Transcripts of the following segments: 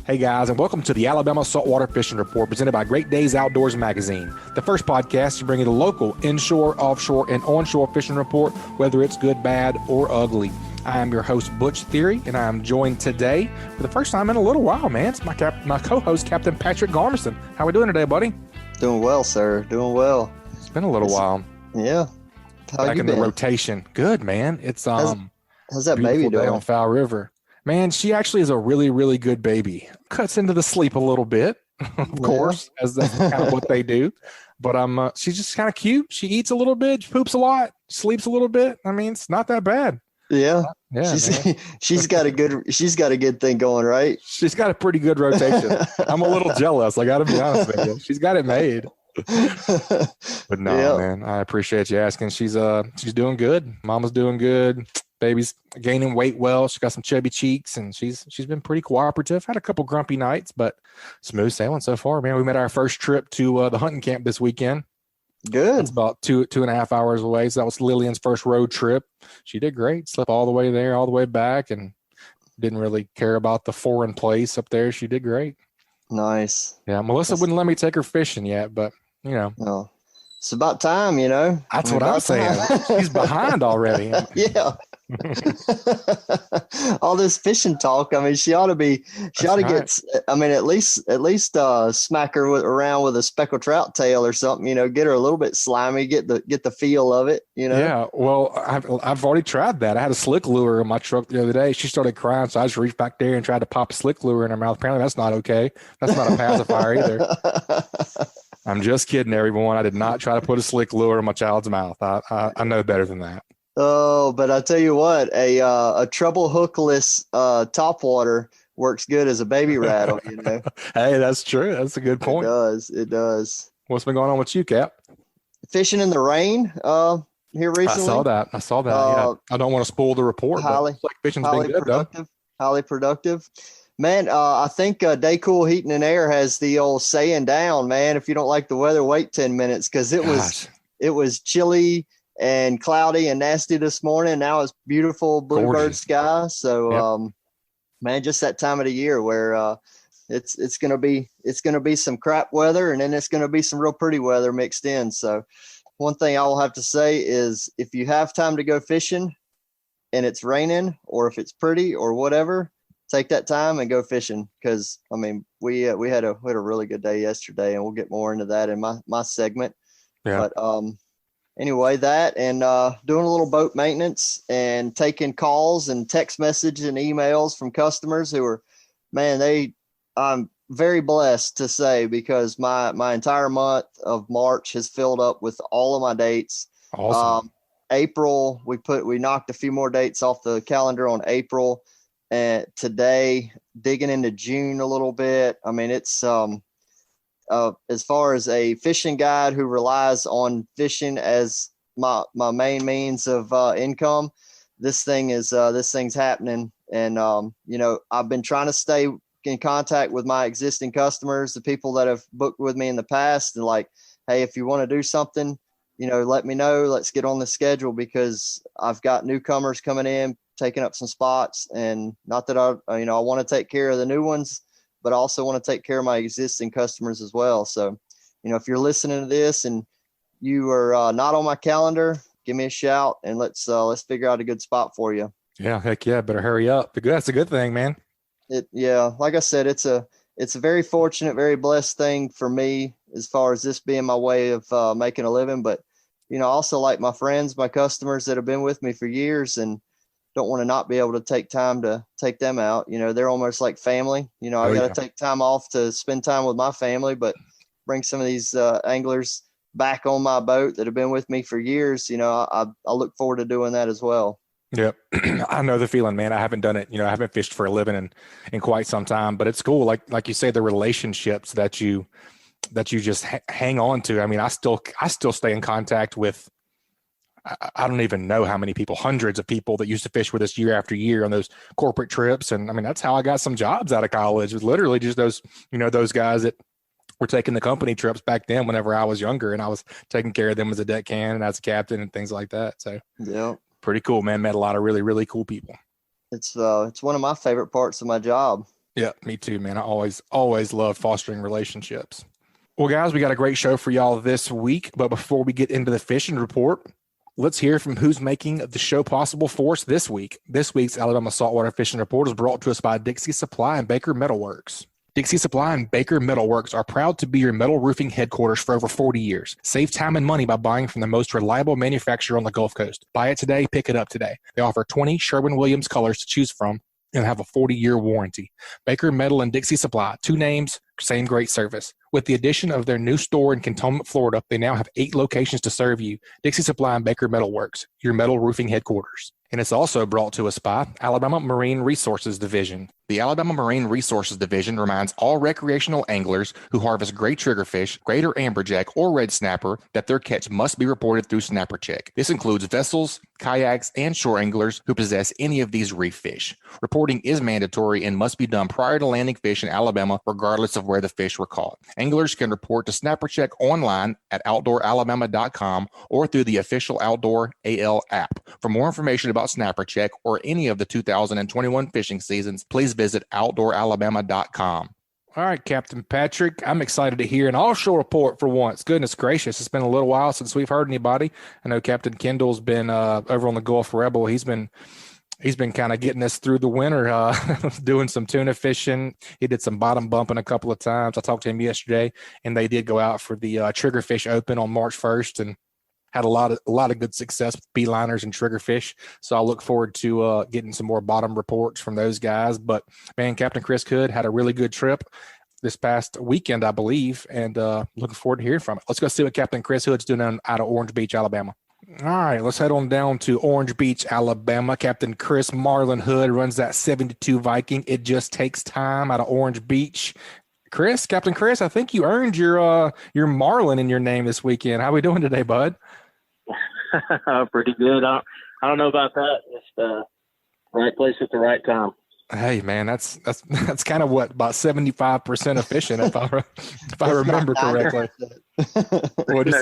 Hey guys, and welcome to the Alabama Saltwater Fishing Report presented by Great Days Outdoors Magazine, the first podcast to bring you the local inshore, offshore, and onshore fishing report, whether it's good, bad, or ugly. I am your host, Butch Theory, and I am joined today for the first time in a little while, man. It's my co-host, Captain Partic Garmeson. How we doing today, buddy? Doing well, sir. Doing well. It's been a little while. Yeah. How Back you in been? the rotation. Good, man. It's How's that baby day doing? on Foul River. Man, she actually is a really, really good baby. Cuts into the sleep a little bit, of course, as that's kind of what they do. But she's just kind of cute. She eats a little bit, poops a lot, sleeps a little bit. I mean, it's not that bad. Yeah. Yeah, she's got a good thing going, right? She's got a pretty good rotation. I'm a little jealous. I got to be honest with you. She's got it made. But no, Yeah. man, I appreciate you asking. She's doing good. Mama's doing good. Baby's gaining weight well. She's got some chubby cheeks, and she's been pretty cooperative. Had a couple grumpy nights, but smooth sailing so far, man. We made our first trip to the hunting camp this weekend. Good. It's about 2.5 hours away. So that was Lillian's first road trip. She did great. Slept all the way there, all the way back, and didn't really care about the foreign place up there. She did great. Nice. Yeah, Melissa wouldn't let me take her fishing yet, but you know. No. It's about time, you know. That's what I'm saying. She's behind already. Yeah. All this fishing talk. I mean, she ought to get, I mean, at least smack her around with a speckled trout tail or something, you know, get her a little bit slimy, get the feel of it, you know? Yeah. Well, I've already tried that. I had a slick lure in my truck the other day. She started crying. So I just reached back there and tried to pop a slick lure in her mouth. Apparently that's not okay. That's not a pacifier either. I'm just kidding, everyone. I did not try to put a slick lure in my child's mouth. I know better than that. Oh, but I tell you what, a treble hookless topwater works good as a baby rattle, you know. Hey, that's true. That's a good point. It does. What's been going on with you, Cap? Fishing in the rain here recently. I saw that. Yeah. I don't want to spoil the report, but it looks like fishing's been good, though. Highly productive. Man, I think Daycool Heating and Air has the old saying down, man. If you don't like the weather, wait 10 minutes, because it was chilly and cloudy and nasty this morning. Now it's beautiful bluebird sky. So, man, just that time of the year where it's gonna be some crap weather, and then it's gonna be some real pretty weather mixed in. So, one thing I will have to say is, if you have time to go fishing, and it's raining, or if it's pretty or whatever, take that time and go fishing. Because I mean, we had a really good day yesterday, and we'll get more into that in my segment. Yeah. But anyway, that and doing a little boat maintenance and taking calls and text messages and emails from customers who are, man, I'm very blessed to say, because my entire month of March has filled up with all of my dates. Awesome. April, we knocked a few more dates off the calendar on April, and today digging into June a little bit. I mean, it's as far as a fishing guide who relies on fishing as my main means of income, this thing's happening. And you know, I've been trying to stay in contact with my existing customers, the people that have booked with me in the past, and like, hey, if you want to do something, you know, let me know. Let's get on the schedule, because I've got newcomers coming in, taking up some spots. And not that I want to take care of the new ones, but I also want to take care of my existing customers as well. So, you know, if you're listening to this and you are not on my calendar, give me a shout, and let's figure out a good spot for you. Yeah. Heck yeah. Better hurry up. That's a good thing, man. Like I said, it's a very fortunate, very blessed thing for me, as far as this being my way of making a living. But, you know, also like my friends, my customers that have been with me for years, and don't want to not be able to take time to take them out. You know, they're almost like family. You know, I got to take time off to spend time with my family, but bring some of these anglers back on my boat that have been with me for years. You know, I look forward to doing that as well. Yep. I know the feeling, man. I haven't done it. You know, I haven't fished for a living in quite some time, but it's cool. Like you say, the relationships that you just hang on to. I mean, I still stay in contact with, I don't even know how many people, hundreds of people that used to fish with us year after year on those corporate trips. And I mean, that's how I got some jobs out of college. It was literally just those guys that were taking the company trips back then whenever I was younger, and I was taking care of them as a deckhand and as a captain and things like that. So yeah, pretty cool, man. Met a lot of really, really cool people. It's one of my favorite parts of my job. Yeah, me too, man. I always love fostering relationships. Well, guys, we got a great show for y'all this week. But before we get into the fishing report, let's hear from who's making the show possible for us this week. This week's Alabama Saltwater Fishing Report is brought to us by Dixie Supply and Baker Metalworks. Dixie Supply and Baker Metalworks are proud to be your metal roofing headquarters for over 40 years. Save time and money by buying from the most reliable manufacturer on the Gulf Coast. Buy it today, pick it up today. They offer 20 Sherwin-Williams colors to choose from and have a 40-year warranty. Baker Metal and Dixie Supply, 2 names, same great service. With the addition of their new store in Cantonment, Florida, they now have 8 locations to serve you. Dixie Supply and Baker Metalworks, your metal roofing headquarters. And it's also brought to us by Alabama Marine Resources Division. The Alabama Marine Resources Division reminds all recreational anglers who harvest gray triggerfish, greater amberjack, or red snapper that their catch must be reported through Snapper Check. This includes vessels, kayaks, and shore anglers who possess any of these reef fish. Reporting is mandatory and must be done prior to landing fish in Alabama, regardless of where the fish were caught. Anglers can report to Snapper Check online at OutdoorAlabama.com or through the official Outdoor AL app. For more information about Snapper Check or any of the 2021 fishing seasons, please visit OutdoorAlabama.com. All right, Captain Patric, I'm excited to hear an offshore report for once. Goodness gracious, it's been a little while since we've heard anybody. I know Captain Kendall's been over on the Gulf Rebel. He's been kind of getting us through the winter, doing some tuna fishing. He did some bottom bumping a couple of times. I talked to him yesterday, and they did go out for the Triggerfish Open on March 1st and had a lot of good success with beeliners and triggerfish. So I look forward to getting some more bottom reports from those guys. But man, Captain Chris Hood had a really good trip this past weekend, I believe, and looking forward to hearing from it. Let's go see what Captain Chris Hood's doing out of Orange Beach, Alabama. All right, let's head on down to Orange Beach, Alabama. Captain Chris Marlin Hood runs that 72 Viking. It just takes time out of Orange Beach. Captain Chris, I think you earned your Marlin in your name this weekend. How we doing today, bud? Pretty good. I don't know about that. Just right place at the right time. Hey man, that's kind of what, about 75% efficient if I remember correctly. What'd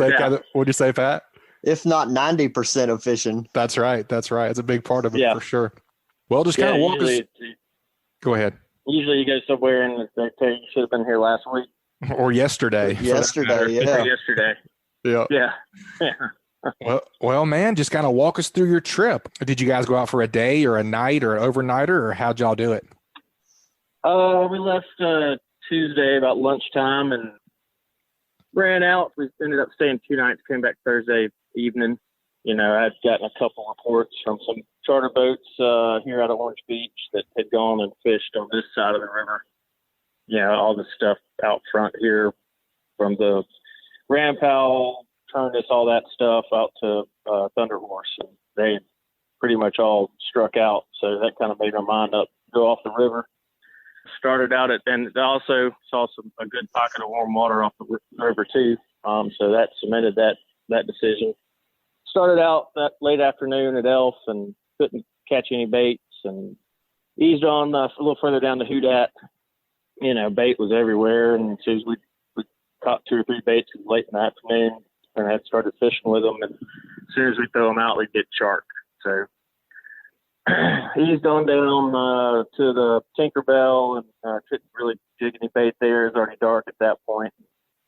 you say, Pat? If not 90% efficient. That's right. It's a big part of it for sure. Well, just kind of walk us. Go ahead. Usually you go somewhere and they tell you should have been here last week or yesterday. Yesterday. Yeah. Well, man, just kind of walk us through your trip. Did you guys go out for a day or a night or an overnighter, or how'd y'all do it? We left Tuesday about lunchtime and ran out. We ended up staying 2 nights, came back Thursday evening. You know, I'd gotten a couple reports from some charter boats here out of Orange Beach that had gone and fished on this side of the river. You know, all the stuff out front here from the Rampal, Turnus, all that stuff out to Thunder Horse, and they pretty much all struck out. So that kind of made our mind up, go off the river. Started out and also saw a good pocket of warm water off the river too. So that cemented that decision. Started out that late afternoon at Elf and couldn't catch any baits, and eased on a little further down to Houdat. You know, bait was everywhere, and as soon as we caught 2 or 3 baits late in the afternoon, and I started fishing with them, and as soon as we throw them out, we get shark. So eased on down to the Tinkerbell, and couldn't really jig any bait there. It was already dark at that point.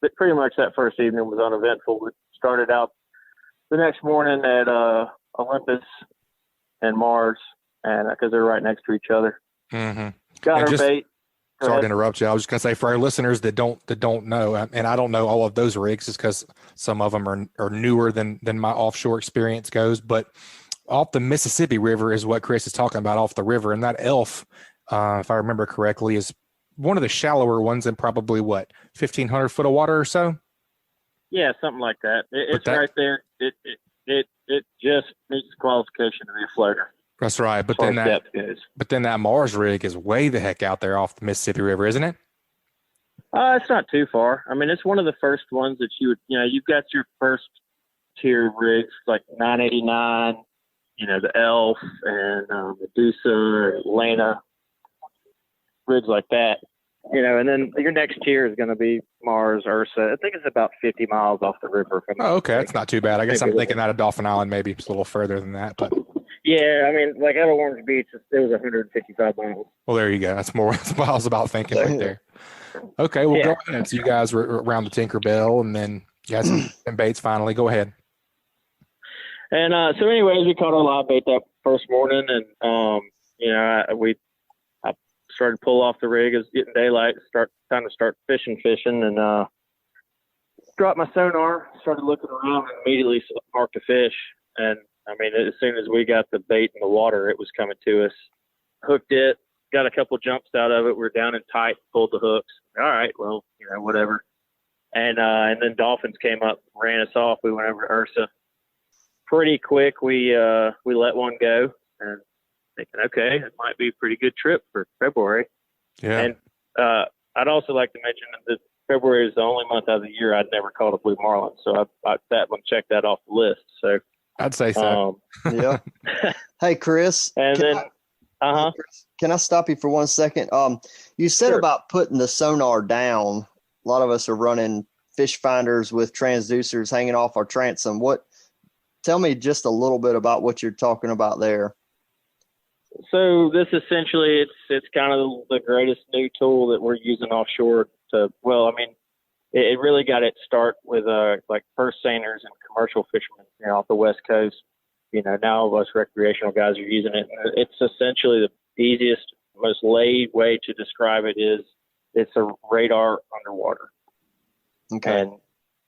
But pretty much that first evening was uneventful. We started out the next morning at Olympus and Mars, and because they're right next to each other. Mm-hmm. Got our bait. Sorry to interrupt you. I was just going to say, for our listeners that don't know, and I don't know all of those rigs just because some of them are newer than my offshore experience goes, but off the Mississippi River is what Chris is talking about, off the river. And that Elf, if I remember correctly, is one of the shallower ones in probably 1,500 foot of water or so? Yeah, something like that. It's right there. It just meets the qualification to be a floater. That's right. But then that Mars rig is way the heck out there off the Mississippi River, isn't it? It's not too far. I mean, it's one of the first ones that you've got your first tier rigs like 989, the Elf and Medusa, Lena, rigs like that. And then your next tier is going to be Mars, Ursa. I think it's about 50 miles off the river. Oh, okay. That's not too bad. I guess I'm thinking out of Dolphin Island, maybe it's a little further than that. But Yeah, I mean, like out of Orange Beach, it was 155 miles. Well, there you go. That's more. That's what I was about thinking right there. Okay, well, go ahead. So you guys were around the Tinkerbell, and then you had some baits finally. Go ahead. And so, anyways, we caught our live bait that first morning, and I started to pull off the rig. It was getting daylight. Start fishing, and dropped my sonar. Started looking around, and immediately marked a fish. And I mean, as soon as we got the bait in the water, it was coming to us. Hooked it. Got a couple jumps out of it. We're down and tight. Pulled the hooks. All right, well, whatever. And then dolphins came up, ran us off. We went over to Ursa. Pretty quick, we let one go, and thinking, okay, it might be a pretty good trip for February. Yeah. And I'd also like to mention that February is the only month out of the year I'd never caught a blue marlin, so I checked that off the list. So I'd say so. Yeah. Hey, Chris. And can I stop you for 1 second? You said Sure. about putting the sonar down. A lot of us are running fish finders with transducers hanging off our transom. Tell me just a little bit about what you're talking about there. So this essentially, it's kind of the greatest new tool that we're using offshore it really got its start with like purse seiners and commercial fishermen, off the West Coast. Now us recreational guys are using it. And it's essentially the easiest, most laid way to describe it is it's a radar underwater. Okay. And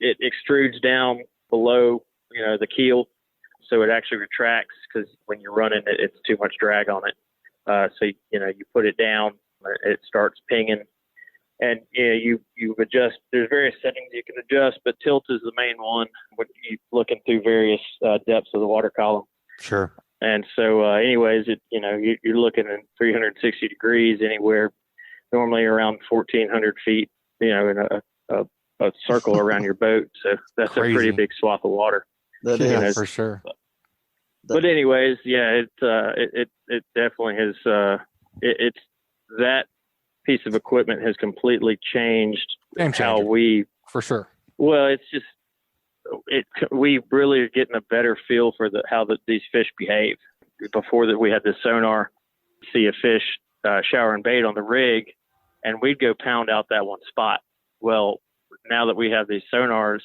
it extrudes down below, the keel. So it actually retracts because when you're running it, it's too much drag on it. So, you put it down, it starts pinging. And you adjust. There's various settings you can adjust, but tilt is the main one when you're looking through various depths of the water column. Sure. And so, anyways, you're looking at 360 degrees anywhere, normally around 1,400 feet, in a circle around your boat. So that's Crazy. A pretty big swath of water. That Yeah, is. for sure. But anyways, yeah, it definitely has. It's that piece of equipment has completely changed Game how changer. we. For sure. Well, it's just we really are getting a better feel for how these fish behave. Before that, we had the sonar, see a fish showering bait on the rig, and we'd go pound out that one spot. Well, now that we have these sonars,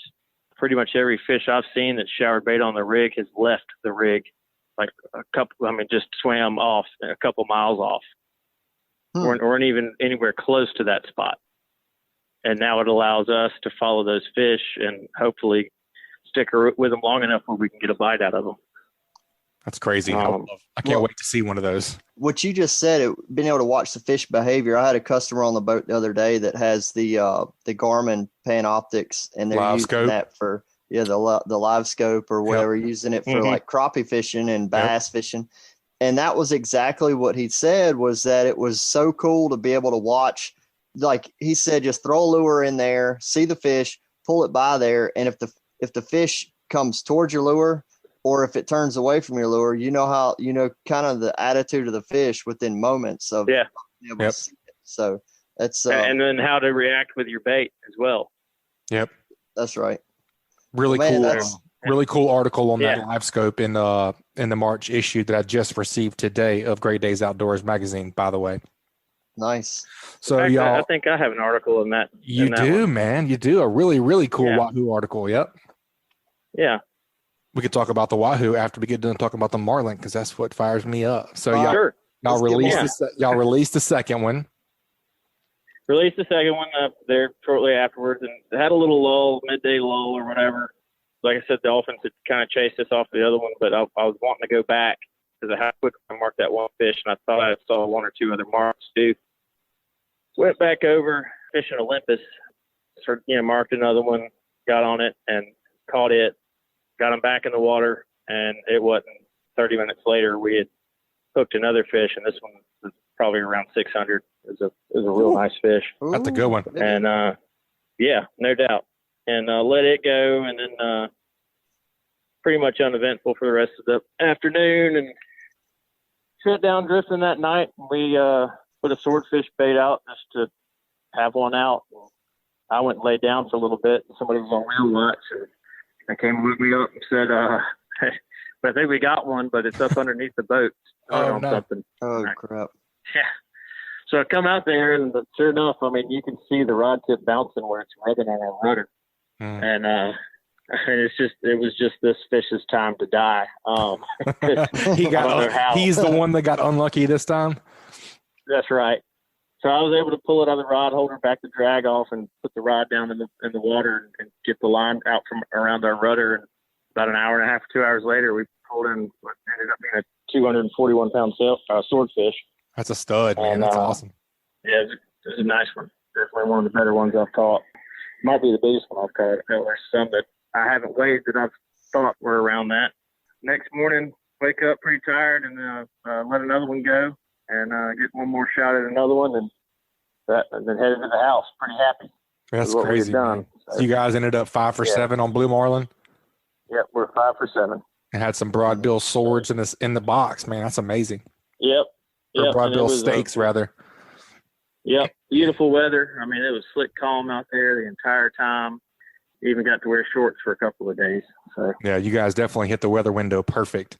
pretty much every fish I've seen that showered bait on the rig has left the rig, like just swam off a couple miles off, or even anywhere close to that spot. And now it allows us to follow those fish and hopefully stick with them long enough where we can get a bite out of them. That's crazy. I can't wait to see one of those. What you just said, being able to watch the fish behavior. I had a customer on the boat the other day that has the Garmin Panoptics, and they're Live using scope. that for the live scope or whatever, using it for like crappie fishing and bass fishing. And that was exactly what he said, was that it was so cool to be able to watch. Like he said, just throw a lure in there, see the fish, pull it by there, and if the fish comes towards your lure, or if it turns away from your lure, kind of the attitude of the fish within moments of being able to see it. So that's and then how to react with your bait as well. Yep. That's right. Really really cool article on that live scope in the March issue that I just received today of Great Days Outdoors magazine, by the way. Nice. So in fact, y'all, I think I have an article in that. You do, man. You do a really, really cool Wahoo article. Yep. Yeah. We could talk about the Wahoo after we get done talking about the Marlin, because that's what fires me up. So y'all released the second one. Released the second one up there shortly afterwards, and had a little lull, midday lull or whatever. Like I said, the Dolphins had kind of chased us off the other one, but I was wanting to go back because of how quick I marked that one fish, and I thought I saw one or two other marks too. Went back over, fishing Olympus, marked another one, got on it and caught it, got him back in the water, and it wasn't 30 minutes later we had hooked another fish, and this one was probably around 600. It was a real nice fish. That's a good one. And no doubt. And let it go, and then pretty much uneventful for the rest of the afternoon, and shut down drifting that night. We put a swordfish bait out just to have one out. I went and laid down for a little bit, and somebody was on wheel watch, and they came and woke me up and said, hey, But I think we got one, but it's up underneath the boat. No. Something. Oh, right. crap. Yeah. So I come out there, and sure enough, I mean, you can see the rod tip bouncing where it's rubbing on our rudder. And it was just this fish's time to die. He's the one that got unlucky this time. That's right. So I was able to pull it on the rod holder, back the drag off, and put the rod down in the water and get the line out from around our rudder. And about an hour and a half, 2 hours later, we pulled in what ended up being a 241-pound swordfish. That's a stud, man. That's awesome. Yeah, it was a nice one. Definitely one of the better ones I've caught. Might be the biggest one I've caught. There's some that I haven't weighed that I've thought were around that. Next morning, wake up pretty tired and let another one go and get one more shot at another one and then headed to the house pretty happy. That's crazy. So you guys ended up 5 for 7 on Blue Marlin? Yep, we're 5 for 7. And had some broadbill swords in the box, man. That's amazing. Yep. Or broadbill steaks, rather. Yep. Beautiful weather. I mean, it was slick calm out there the entire time. Even got to wear shorts for a couple of days. So yeah, you guys definitely hit the weather window perfect.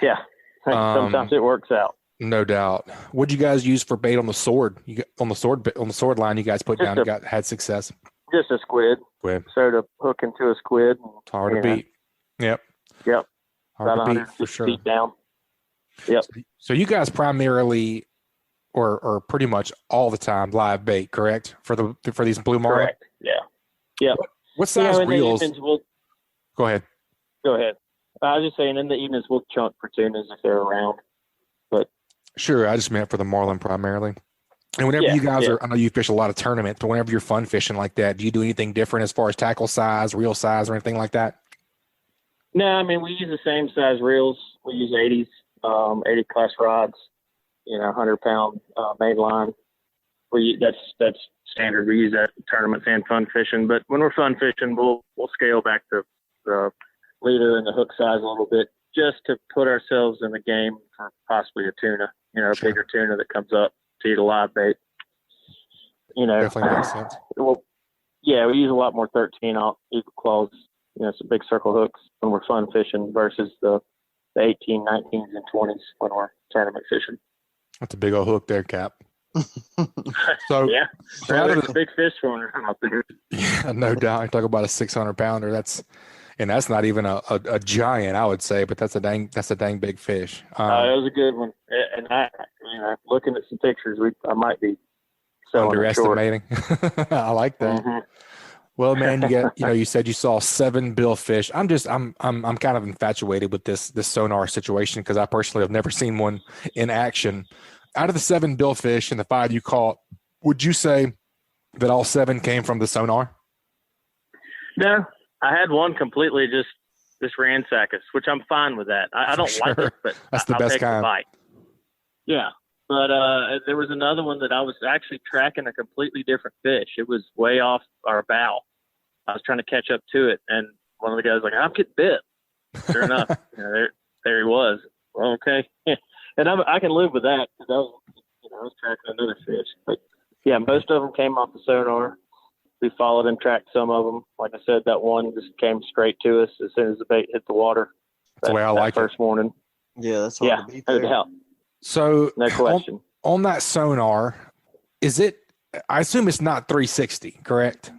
Yeah. Sometimes it works out. No doubt. What'd you guys use for bait on the sword? On the sword line you guys put down, had success. Just a squid. So to hook into a squid. It's hard to beat. Yep. Hard to beat for sure. Feet down. Yep. So you guys primarily or pretty much all the time live bait, correct? For these Blue Marlin? Correct. Yeah. Yep. What size reels? Go ahead. Go ahead. I was just saying, in the evenings we'll chunk for tunas if they're around. But sure, I just meant for the marlin primarily. And whenever you guys I know you fish a lot of tournaments, but whenever you're fun fishing like that, do you do anything different as far as tackle size, reel size, or anything like that? No, I mean, we use the same size reels. We use 80s, 80 class rods, 100-pound main line. That's standard. We use that in tournaments and fun fishing. But when we're fun fishing, we'll scale back the leader and the hook size a little bit just to put ourselves in the game for possibly a tuna, a bigger tuna that comes up to eat a live bait. Definitely makes sense. Well, yeah, we use a lot more 13-aught eagle claws, some big circle hooks when we're fun fishing versus the 18, 19s, and 20s when we're tournament fishing. That's a big old hook there, Cap. So yeah, it's a big fish for out there. Yeah, no doubt. You talk about a 600-pounder. That's not even a giant, I would say, but that's a dang big fish. It was a good one, and I looking at some pictures, I might be underestimating. I like that. Mm-hmm. Well, man, you said you saw 7 billfish. I'm kind of infatuated with this sonar situation because I personally have never seen one in action. Out of the 7 billfish and the 5 you caught, would you say that all 7 came from the sonar? No, I had one completely just ransack us, which I'm fine with that. I don't like it, but that's the best kind. Bite. Yeah, but there was another one that I was actually tracking a completely different fish. It was way off our bow. I was trying to catch up to it, and one of the guys was like, "I'm getting bit." Sure enough, there he was. Well, okay. And I can live with that because I was tracking another fish. But yeah, most of them came off the sonar. We followed and tracked some of them. Like I said, that one just came straight to us as soon as the bait hit the water. That's the way I like it. First morning. Yeah, that's hard to beat there. No doubt. So no question. On that sonar, is it? I assume it's not 360, correct?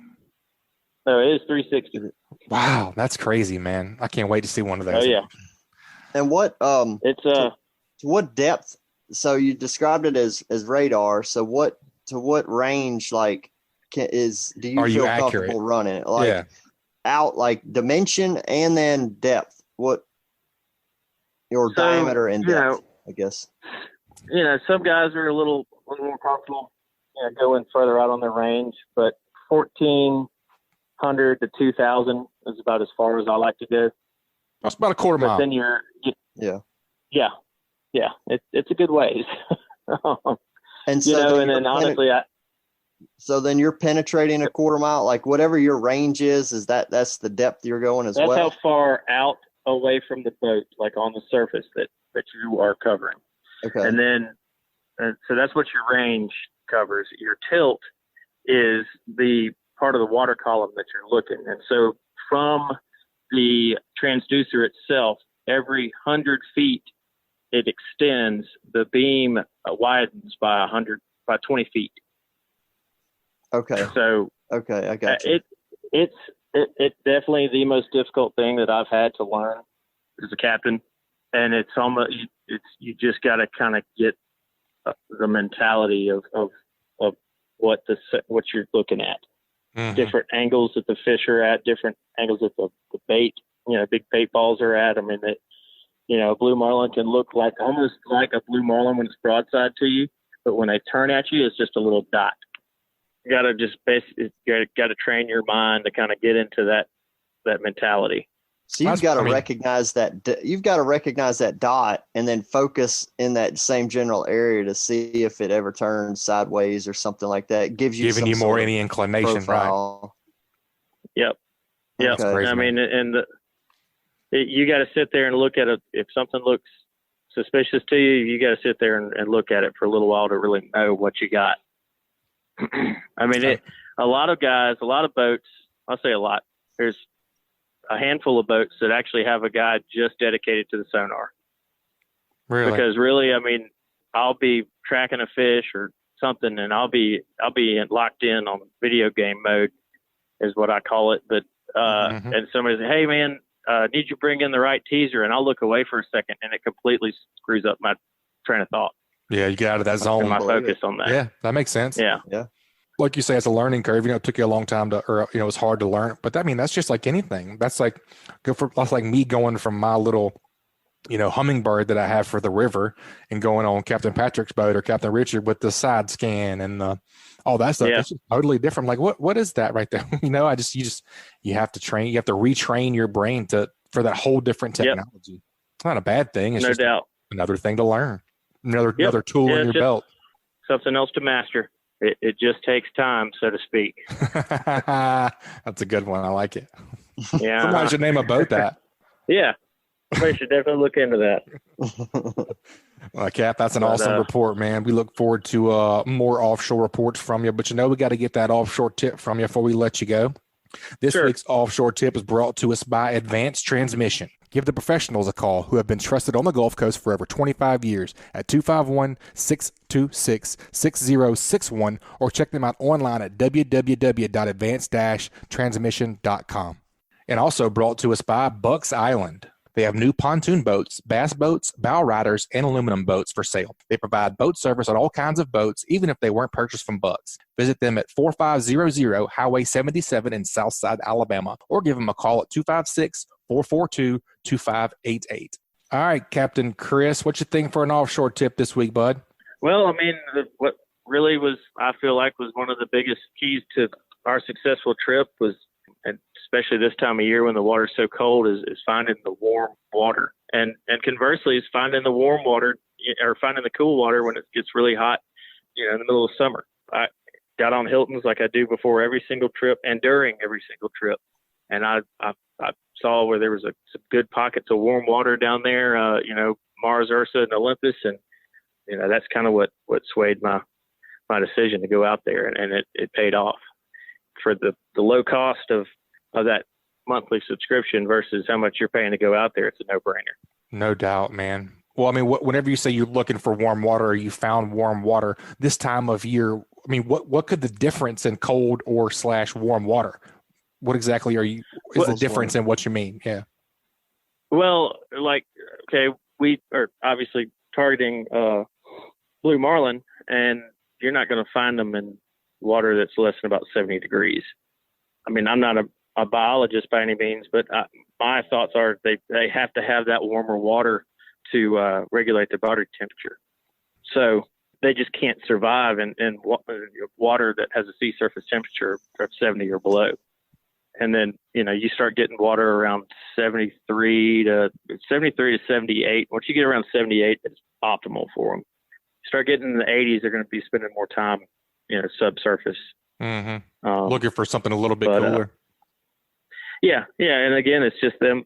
No, it is 360. Wow, that's crazy, man! I can't wait to see one of those. Oh yeah. And what? It's to what depth? So you described it as radar. So to what range? Like, do you feel comfortable running it? Like out like dimension and then depth. What? Your diameter and depth, I guess. Some guys are a little more comfortable, going further out on their range, but 1,400 to 2,000 is about as far as I like to go. That's about a quarter mile. Then it's a good ways. And so and then honestly, so then you're penetrating a quarter mile, like whatever your range is that's the depth you're going as well. That's how far out away from the boat, like on the surface that you are covering. Okay. And then, so that's what your range covers. Your tilt is the part of the water column that you're looking. And so from the transducer itself, every 100 feet it extends, the beam widens by 20 feet. Okay. So okay, I got you. It's definitely the most difficult thing that I've had to learn as a captain, and it's almost you just got to kind of get the mentality of what you're looking at. Mm-hmm. Different angles that the fish are at, different angles that the bait, big bait balls are at. I mean, blue marlin can look almost like a blue marlin when it's broadside to you, but when they turn at you, it's just a little dot. You got to just got to train your mind to kind of get into that mentality. So you've got to recognize that you've got to recognize that dot and then focus in that same general area to see if it ever turns sideways or something like that. Giving you more any inclination, profile. Right? Yep. Okay. Crazy, I mean, you got to sit there and look at it. If something looks suspicious to you, you got to sit there and look at it for a little while to really know what you got. I mean, a lot of boats, I'll say a lot, there's a handful of boats that actually have a guy just dedicated to the sonar. Really? Because really, I mean, I'll be tracking a fish or something and I'll be locked in on video game mode is what I call it. But, and somebody says, hey man, need you bring in the right teaser? And I'll look away for a second and it completely screws up my train of thought. Yeah, you get out of that zone. My focus on that. Yeah, that makes sense. Yeah. Like you say, it's a learning curve. It took you a long time it was hard to learn. But that's just like anything. That's like me going from my little, hummingbird that I have for the river and going on Captain Patric's boat or Captain Richard with the side scan and all that stuff. Yeah. It's just totally different. Like what is that right there? You have to train. You have to retrain your brain for that whole different technology. Yep. It's not a bad thing. It's just another thing to learn. Another tool in your belt. Something else to master. It just takes time, so to speak. That's a good one. I like it. Yeah. Somebody should name a boat that. Yeah. Somebody should definitely look into that. Well, Cap, that's an awesome report, man. We look forward to more offshore reports from you. But we got to get that offshore tip from you before we let you go. This week's offshore tip is brought to us by Advanced Transmission. Give the professionals a call who have been trusted on the Gulf Coast for over 25 years at 251-626-6061 or check them out online at www.advanced-transmission.com. And also brought to us by Bucks Island. They have new pontoon boats, bass boats, bow riders, and aluminum boats for sale. They provide boat service on all kinds of boats, even if they weren't purchased from Bucks. Visit them at 4500 Highway 77 in Southside, Alabama, or give them a call at 256-442-2588. All right, Captain Chris, what you think for an offshore tip this week, bud? Well, I mean, what really I feel like was one of the biggest keys to our successful trip was, and especially this time of year when the water's so cold, is finding the warm water. And conversely, is finding the warm water or finding the cool water when it gets really hot, in the middle of summer. I got on Hilton's like I do before every single trip and during every single trip. And I saw where there was some good pockets of warm water down there, Mars, Ursa, and Olympus. And, that's kind of what swayed my decision to go out there. And it paid off for the low cost of that monthly subscription versus how much you're paying to go out there. It's a no-brainer. No doubt, man. Well, I mean, whenever you say you're looking for warm water or you found warm water this time of year, I mean, what could the difference in cold or / warm water? What exactly is the difference in what you mean? Yeah. Well, we are obviously targeting blue marlin, and you're not going to find them in water that's less than about 70 degrees. I mean, I'm not a biologist by any means, but my thoughts are they have to have that warmer water to regulate their body temperature. So they just can't survive in water that has a sea surface temperature of 70 or below. And then, you start getting water around 73 to 78. Once you get around 78, it's optimal for them. Start getting in the 80s, they're going to be spending more time, subsurface. Mm-hmm. Looking for something a little bit cooler. Yeah. And again, it's just them.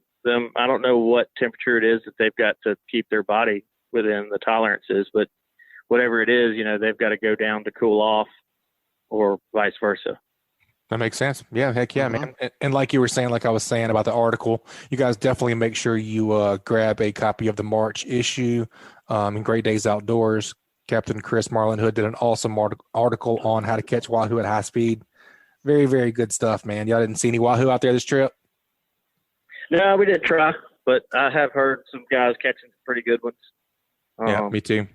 I don't know what temperature it is that they've got to keep their body within the tolerances, but whatever it is, they've got to go down to cool off or vice versa. That makes sense. Yeah, heck yeah, Mm-hmm. man. And like you were saying, like I was saying about the article, you guys definitely make sure you grab a copy of the March issue in Great Days Outdoors. Captain Chris Marlin Hood did an awesome article on how to catch wahoo at high speed. Very, very good stuff, man. Y'all didn't see any wahoo out there this trip? No, we didn't try, but I have heard some guys catching some pretty good ones. Yeah, me too.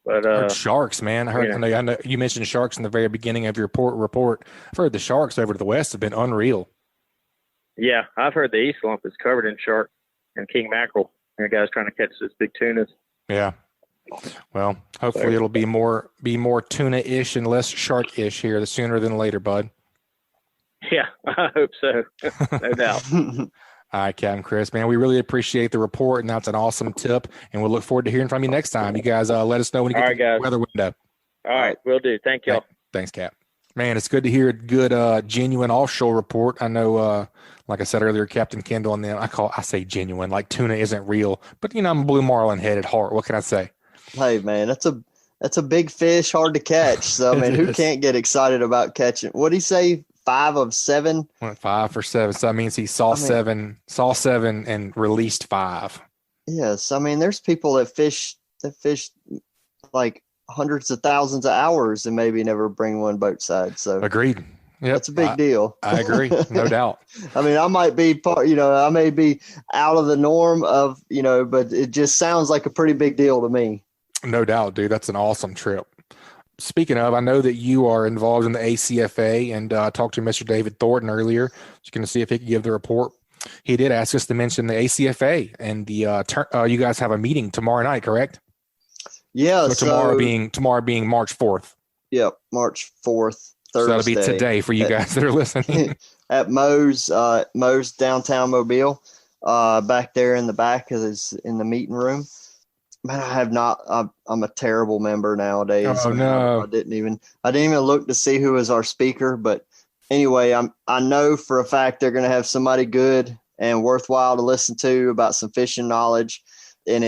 But I heard sharks, man. I know you mentioned sharks in the very beginning of your report. I've heard the sharks over to the west have been unreal. Yeah, I've heard the East Lump is covered in shark and king mackerel. And guys trying to catch those big tunas. Yeah. Well, hopefully it'll be more tuna-ish and less shark-ish here the sooner than later, bud. Yeah, I hope so. No doubt. All right, Captain Chris, man, we really appreciate the report, and that's an awesome tip, and we'll look forward to hearing from you next time. You guys let us know when you get to the weather window. All right, will do. Thank y'all. Thanks, Cap. Man, it's good to hear a good, genuine offshore report. I know, like I said earlier, Captain Kendall and them, I say genuine, like tuna isn't real, but I'm a blue marlin head at heart. What can I say? Hey, man, that's a big fish, hard to catch. So, I mean, who can't get excited about catching? What did he say? 5 of 7? Went 5 for 7. So that means he saw 7 and released 5. Yes. I mean, there's people that fish like hundreds of thousands of hours and maybe never bring one boat side. So agreed. Yep. That's a big deal. I agree. No doubt. I mean, I might be I may be out of the norm of, but it just sounds like a pretty big deal to me. No doubt, dude. That's an awesome trip. Speaking of, I know that you are involved in the ASFR, and I talked to Mr. David Thornton earlier. Just going to see if he could give the report. He did ask us to mention the ASFR, and you guys have a meeting tomorrow night, correct? Yeah. So tomorrow being March 4th. Yep, March 4th, Thursday. So that'll be today for you guys that are listening. At Moe's downtown Mobile, back there in the back in the meeting room. Man, I have not. I'm a terrible member nowadays. Oh no! I didn't even look to see who is our speaker. But anyway, I know for a fact they're going to have somebody good and worthwhile to listen to about some fishing knowledge, and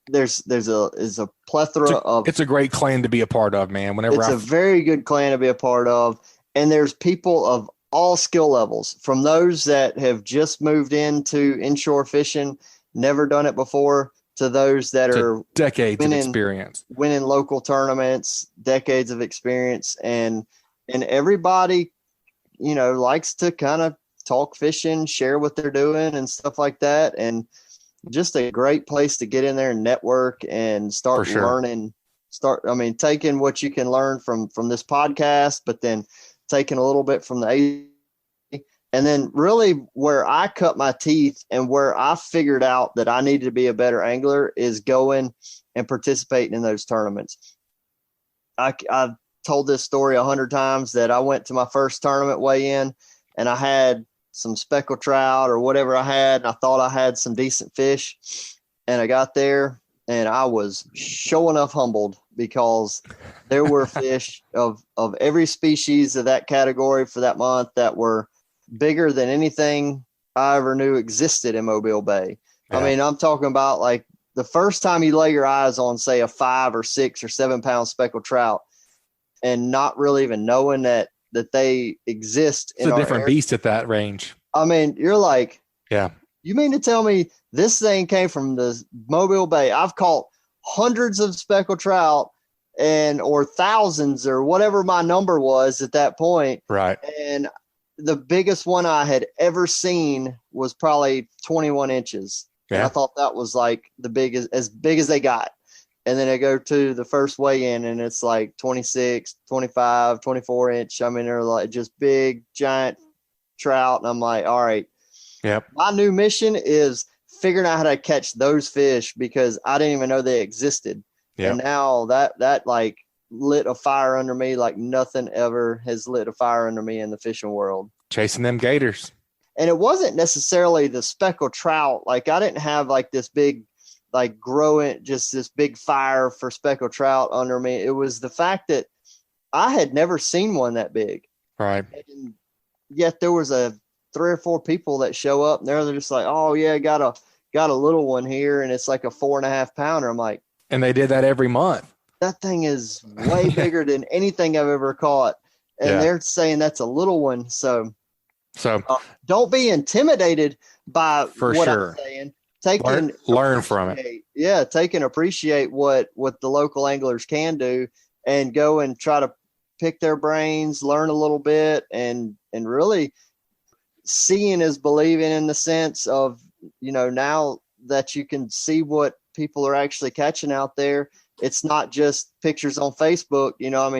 there's a plethora of. It's a great clan to be a part of, man. It's a very good clan to be a part of, and there's people of all skill levels, from those that have just moved into inshore fishing, never done it before, to those that are decades of experience, winning local tournaments, decades of experience. And everybody, likes to kind of talk fishing, share what they're doing and stuff like that. And just a great place to get in there and network and start learning, taking what you can learn from this podcast, but then taking a little bit from the and then really where I cut my teeth and where I figured out that I needed to be a better angler is going and participating in those tournaments. I've told this story 100 times that I went to my first tournament weigh-in and I had some speckled trout or whatever I had, and I thought I had some decent fish. And I got there and I was sure enough humbled because there were fish of every species of that category for that month that were bigger than anything I ever knew existed in Mobile Bay. Yeah. I mean, I'm talking about like the first time you lay your eyes on, say, a 5 or 6 or 7 pound speckled trout and not really even knowing that they exist. It's a different beast at that range. I mean, you're like, yeah, you mean to tell me this thing came from the Mobile Bay? I've caught hundreds of speckled trout or thousands or whatever my number was at that point. Right. And the biggest one I had ever seen was probably 21 inches. Yeah. And I thought that was like as big as they got. And then I go to the first weigh-in and it's like 26, 25, 24 inch. I mean, they're like just big, giant trout. And I'm like, all right. Yep. My new mission is figuring out how to catch those fish because I didn't even know they existed. Yep. And now that like lit a fire under me like nothing ever has lit a fire under me in the fishing world. Chasing them gators. And it wasn't necessarily the speckled trout. Like I didn't have like this big, like growing, just this big fire for speckled trout under me. It was the fact that I had never seen one that big. Right. And yet there was 3 or 4 people that show up and they're just like, oh yeah, got a little one here. And it's like a 4.5 pounder. I'm like, and they did that every month. That thing is way bigger than anything I've ever caught. and they're saying that's a little one. So don't be intimidated by what I'm saying. Learn from it. Yeah, take and appreciate what the local anglers can do, and go and try to pick their brains, learn a little bit, and really seeing is believing, in the sense of, now that you can see what people are actually catching out there. It's not just pictures on Facebook,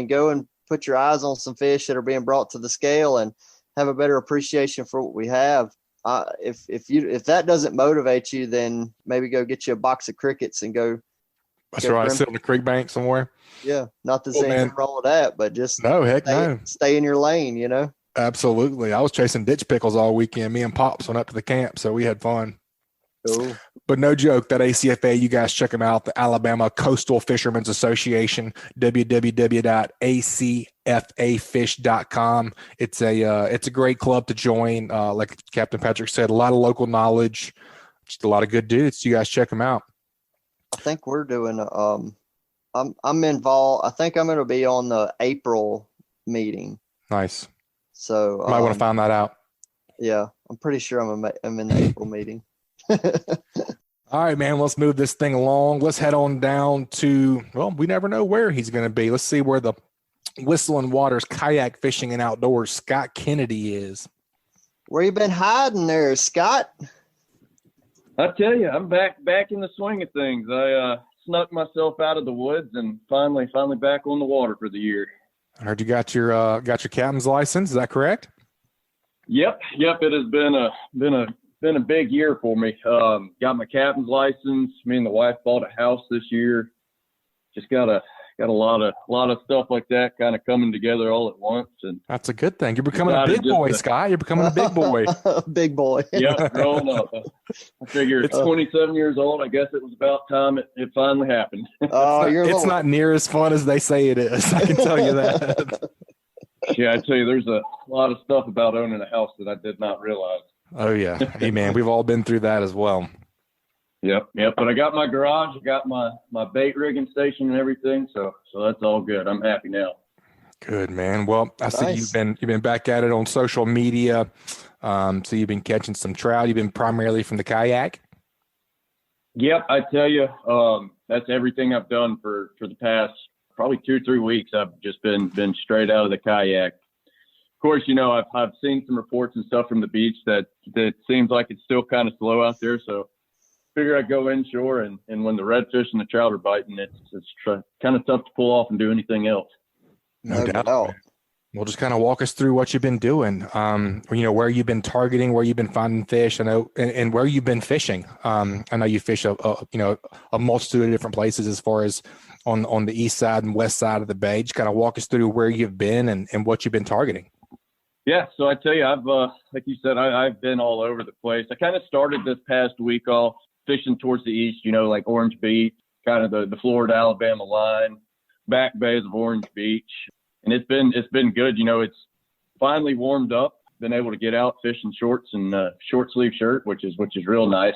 go and put your eyes on some fish that are being brought to the scale and have a better appreciation for what we have. If that doesn't motivate you, then maybe go get you a box of crickets and go. That's right. Sit on the creek bank somewhere. Yeah. Not to say anything wrong with that, but just stay in your lane, Absolutely. I was chasing ditch pickles all weekend. Me and Pops went up to the camp, so we had fun. Cool. But no joke, that ACFA, you guys check them out, the Alabama Coastal Fishermen's Association, www.acfafish.com. It's a great club to join. Like Captain Patric said, a lot of local knowledge, just a lot of good dudes. You guys check them out. I think we're doing I'm involved. I think I'm going to be on the April meeting. Nice. So might want to find that out. Yeah, I'm pretty sure I'm in the April meeting. All right, man, let's move this thing along. Let's head on down to, we never know where he's going to be. Let's see where the Whistling Waters Kayak Fishing and Outdoors Scott Kennedy is. Where you been hiding there, Scott? I tell you, I'm back in the swing of things. I snuck myself out of the woods and finally back on the water for the year. I heard you got your captain's license. Is that correct? Yep. It has been a big year for me. Got my captain's license. Me and the wife bought a house this year. Just got a lot of stuff like that kind of coming together all at once. And that's a good thing. You're becoming a big boy, Scott. You're becoming a big boy. Big boy. Yep, growing up. I figure it's 27 years old. I guess it was about time it finally happened. It's not near as fun as they say it is. I can tell you that. Yeah, I tell you, there's a lot of stuff about owning a house that I did not realize. Oh yeah. Hey man, we've all been through that as well. Yep. But I got my garage, I got my bait rigging station and everything, so that's all good. I'm happy now. Good, man. Well, I see you've been back at it on social media. So you've been catching some trout. You've been primarily from the kayak. Yep, I tell you, that's everything I've done for the past probably 2-3 weeks. I've just been straight out of the kayak. Of course, I've seen some reports and stuff from the beach that seems like it's still kind of slow out there. So figure I'd go inshore, and when the redfish and the trout are biting, it's kind of tough to pull off and do anything else. No doubt. Well, just kind of walk us through what you've been doing. Where you've been targeting, where you've been finding fish, and where you've been fishing. I know you fish a multitude of different places as far as on the east side and west side of the bay. Just kind of walk us through where you've been and what you've been targeting. Yeah, so I tell you, I've like you said, I've been all over the place. I kind of started this past week off fishing towards the east, like Orange Beach, kind of the Florida, Alabama line, back bays of Orange Beach. And it's been good. It's finally warmed up, been able to get out fishing shorts and short sleeve shirt, which is real nice.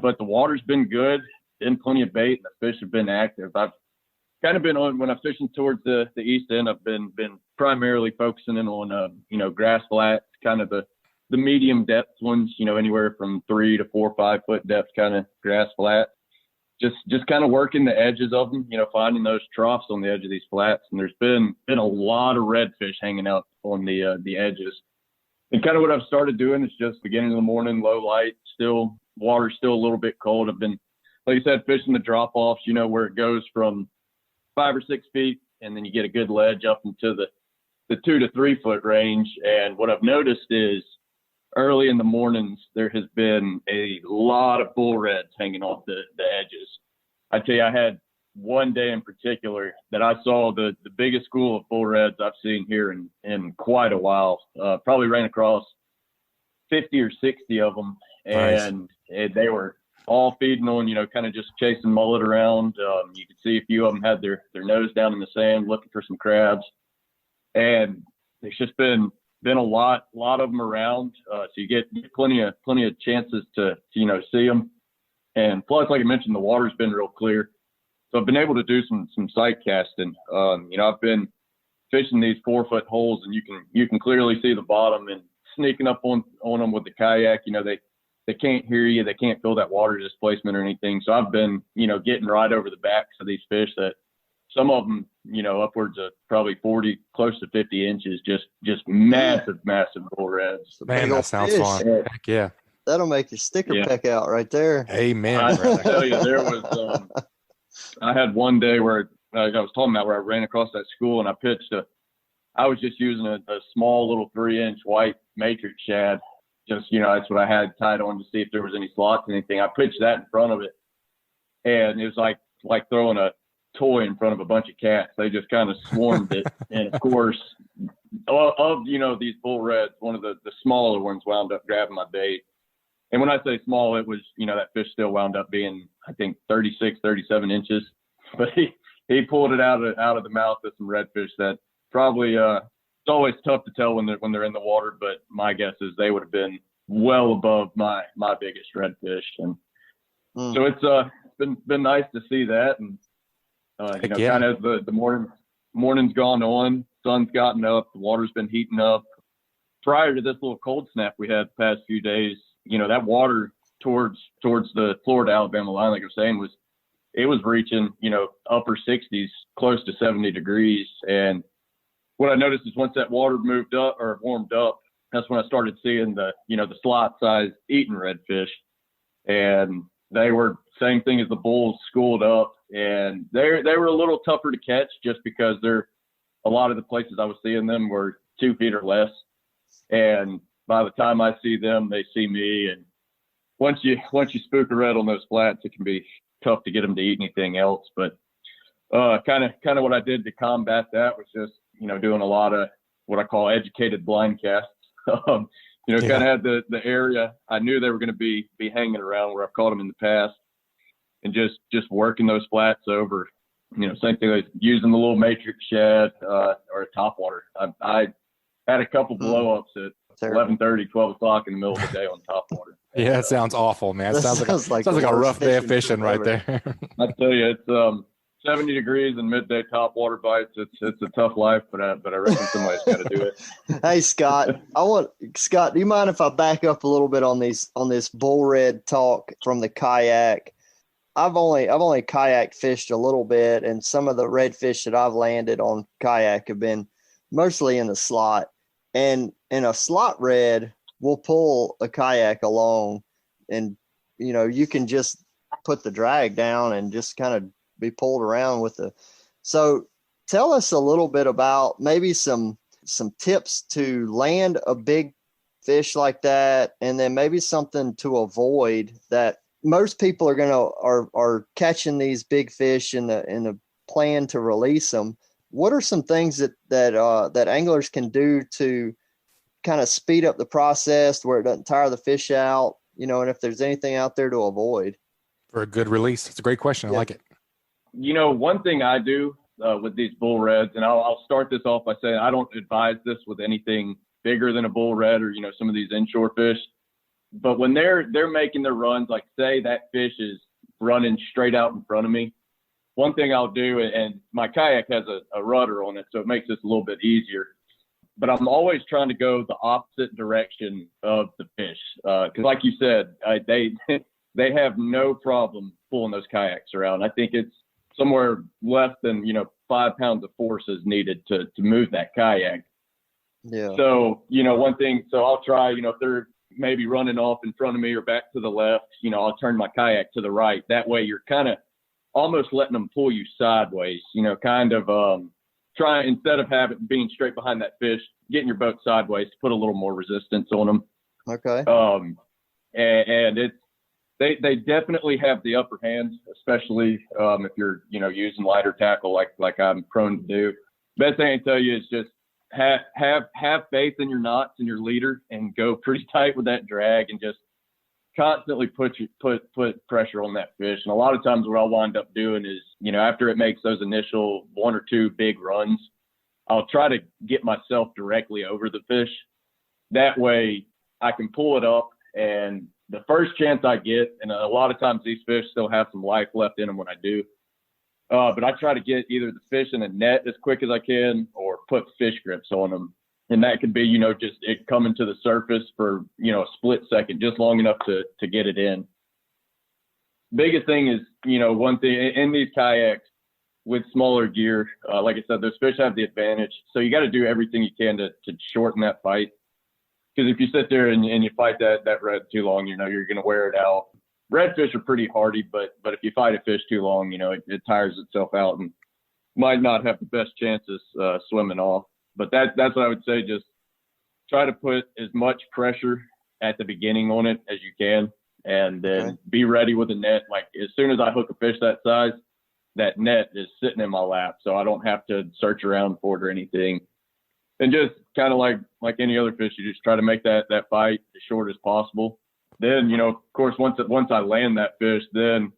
But the water's been good, been plenty of bait, and the fish have been active. I've kind of been when I'm fishing towards the east end, I've been primarily focusing in on grass flats, kind of the medium depth ones, anywhere from 3 to 4 or 5 foot depth kind of grass flat. Just kind of working the edges of them, finding those troughs on the edge of these flats. And there's been a lot of redfish hanging out on the edges. And kind of what I've started doing is just beginning of the morning, low light, water's still a little bit cold. I've been, like I said, fishing the drop offs, where it goes from 5 or 6 feet, and then you get a good ledge up into the 2 to 3 foot range. And what I've noticed is early in the mornings, there has been a lot of bull reds hanging off the edges. I tell you, I had one day in particular that I saw the biggest school of bull reds I've seen here in quite a while. Probably ran across 50 or 60 of them. And they were all feeding on, kind of just chasing mullet around. You could see a few of them had their nose down in the sand looking for some crabs. And there's just been a lot of them around. So you get plenty of chances to see them. And plus, like I mentioned, the water's been real clear. So I've been able to do some sight casting. I've been fishing these 4-foot holes, and you can clearly see the bottom, and sneaking up on them with the kayak. They can't hear you. They can't feel that water displacement or anything. So I've been, getting right over the backs of these fish that some of them, upwards of probably 40, close to 50 inches, just massive bull reds. Man, that sounds fun. Heck yeah. That'll make your sticker peck out right there. Amen. I tell you, there was, I had one day where I was talking about where I ran across that school and I pitched I was just using a small little 3-inch white matrix shad. Just, that's what I had tied on to see if there was any slots, anything. I pitched that in front of it, and it was like throwing a toy in front of a bunch of cats. They just kind of swarmed it. And of course, of these bull reds, one of the smaller ones wound up grabbing my bait. And when I say small, it was, that fish still wound up being, I think, 36, 37 inches. But he pulled it out of the mouth of some redfish that probably it's always tough to tell when they're in the water, but my guess is they would have been well above my biggest redfish. And so it's been nice to see that. And kind of as the morning's gone on, sun's gotten up, the water's been heating up. Prior to this little cold snap we had the past few days, that water towards the Florida Alabama line, like I was saying, was reaching upper 60s, close to 70 degrees. And what I noticed is once that water moved up or warmed up, that's when I started seeing the slot size eating redfish. And they were same thing as the bulls, schooled up, and they were a little tougher to catch just because a lot of the places I was seeing them were 2 feet or less. And by the time I see them, they see me. And once you spook a red on those flats, it can be tough to get them to eat anything else. But kind of what I did to combat that was just doing a lot of what I call educated blind casts. Kind of had the area I knew they were going to be hanging around where I've caught them in the past, and just working those flats over. Same thing like using the little matrix shad or a topwater. I had a couple blow-ups at 11:30, 12 o'clock in the middle of the day on topwater. Yeah, that sounds awful, man. It sounds like a rough day of fishing right there. I tell you, it's 70 degrees and midday topwater bites. It's a tough life, but I reckon somebody's got to do it. Hey, Scott, do you mind if I back up a little bit on this bull red talk from the kayak? I've only kayak fished a little bit, and some of the redfish that I've landed on kayak have been mostly in the slot. And a slot red will pull a kayak along, and you can just put the drag down and just kind of be pulled around with so tell us a little bit about maybe some tips to land a big fish like that, and then maybe something to avoid that most people are catching these big fish in the plan to release them. What are some things that anglers can do to kind of speed up the process where it doesn't tire the fish out, and if there's anything out there to avoid for a good release? It's a great question. I like it. One thing I do with these bull reds, and I'll start this off by saying I don't advise this with anything bigger than a bull red or some of these inshore fish. But when they're making their runs, like say that fish is running straight out in front of me, one thing I'll do, and my kayak has a rudder on it, so it makes this a little bit easier. But I'm always trying to go the opposite direction of the fish, because like you said, they have no problem pulling those kayaks around. I think it's somewhere less than 5 pounds of force is needed to move that kayak. Yeah. So one thing, so I'll try, if they're maybe running off in front of me or back to the left, I'll turn my kayak to the right. That way you're kind of almost letting them pull you sideways, kind of try, instead of being straight behind that fish, getting your boat sideways to put a little more resistance on them. Okay. And it's, they definitely have the upper hand, especially if you're, using lighter tackle like I'm prone to do. Best thing I can tell you is just have faith in your knots and your leader and go pretty tight with that drag and just constantly put pressure on that fish. And a lot of times what I'll wind up doing is, after it makes those initial 1 or 2 big runs, I'll try to get myself directly over the fish. That way I can pull it up, and the first chance I get, and a lot of times these fish still have some life left in them when I do, but I try to get either the fish in a net as quick as I can or put fish grips on them. And that could be, you know, just it coming to the surface for, you know, a split second, just long enough to get it in. Biggest thing is, you know, one thing in these kayaks with smaller gear, like I said, those fish have the advantage. So you got to do everything you can to shorten that fight. Because if you sit there and you fight that red too long, you know, you're going to wear it out. Redfish are pretty hardy, but if you fight a fish too long, you know, it tires itself out and might not have the best chances swimming off. But that's what I would say. Just try to put as much pressure at the beginning on it as you can, and then be ready with a net. Like as soon as I hook a fish that size, that net is sitting in my lap, so I don't have to search around for it or anything. And just kind of like any other fish, you just try to make that fight as short as possible. Then, you know, of course, once I land that fish, then,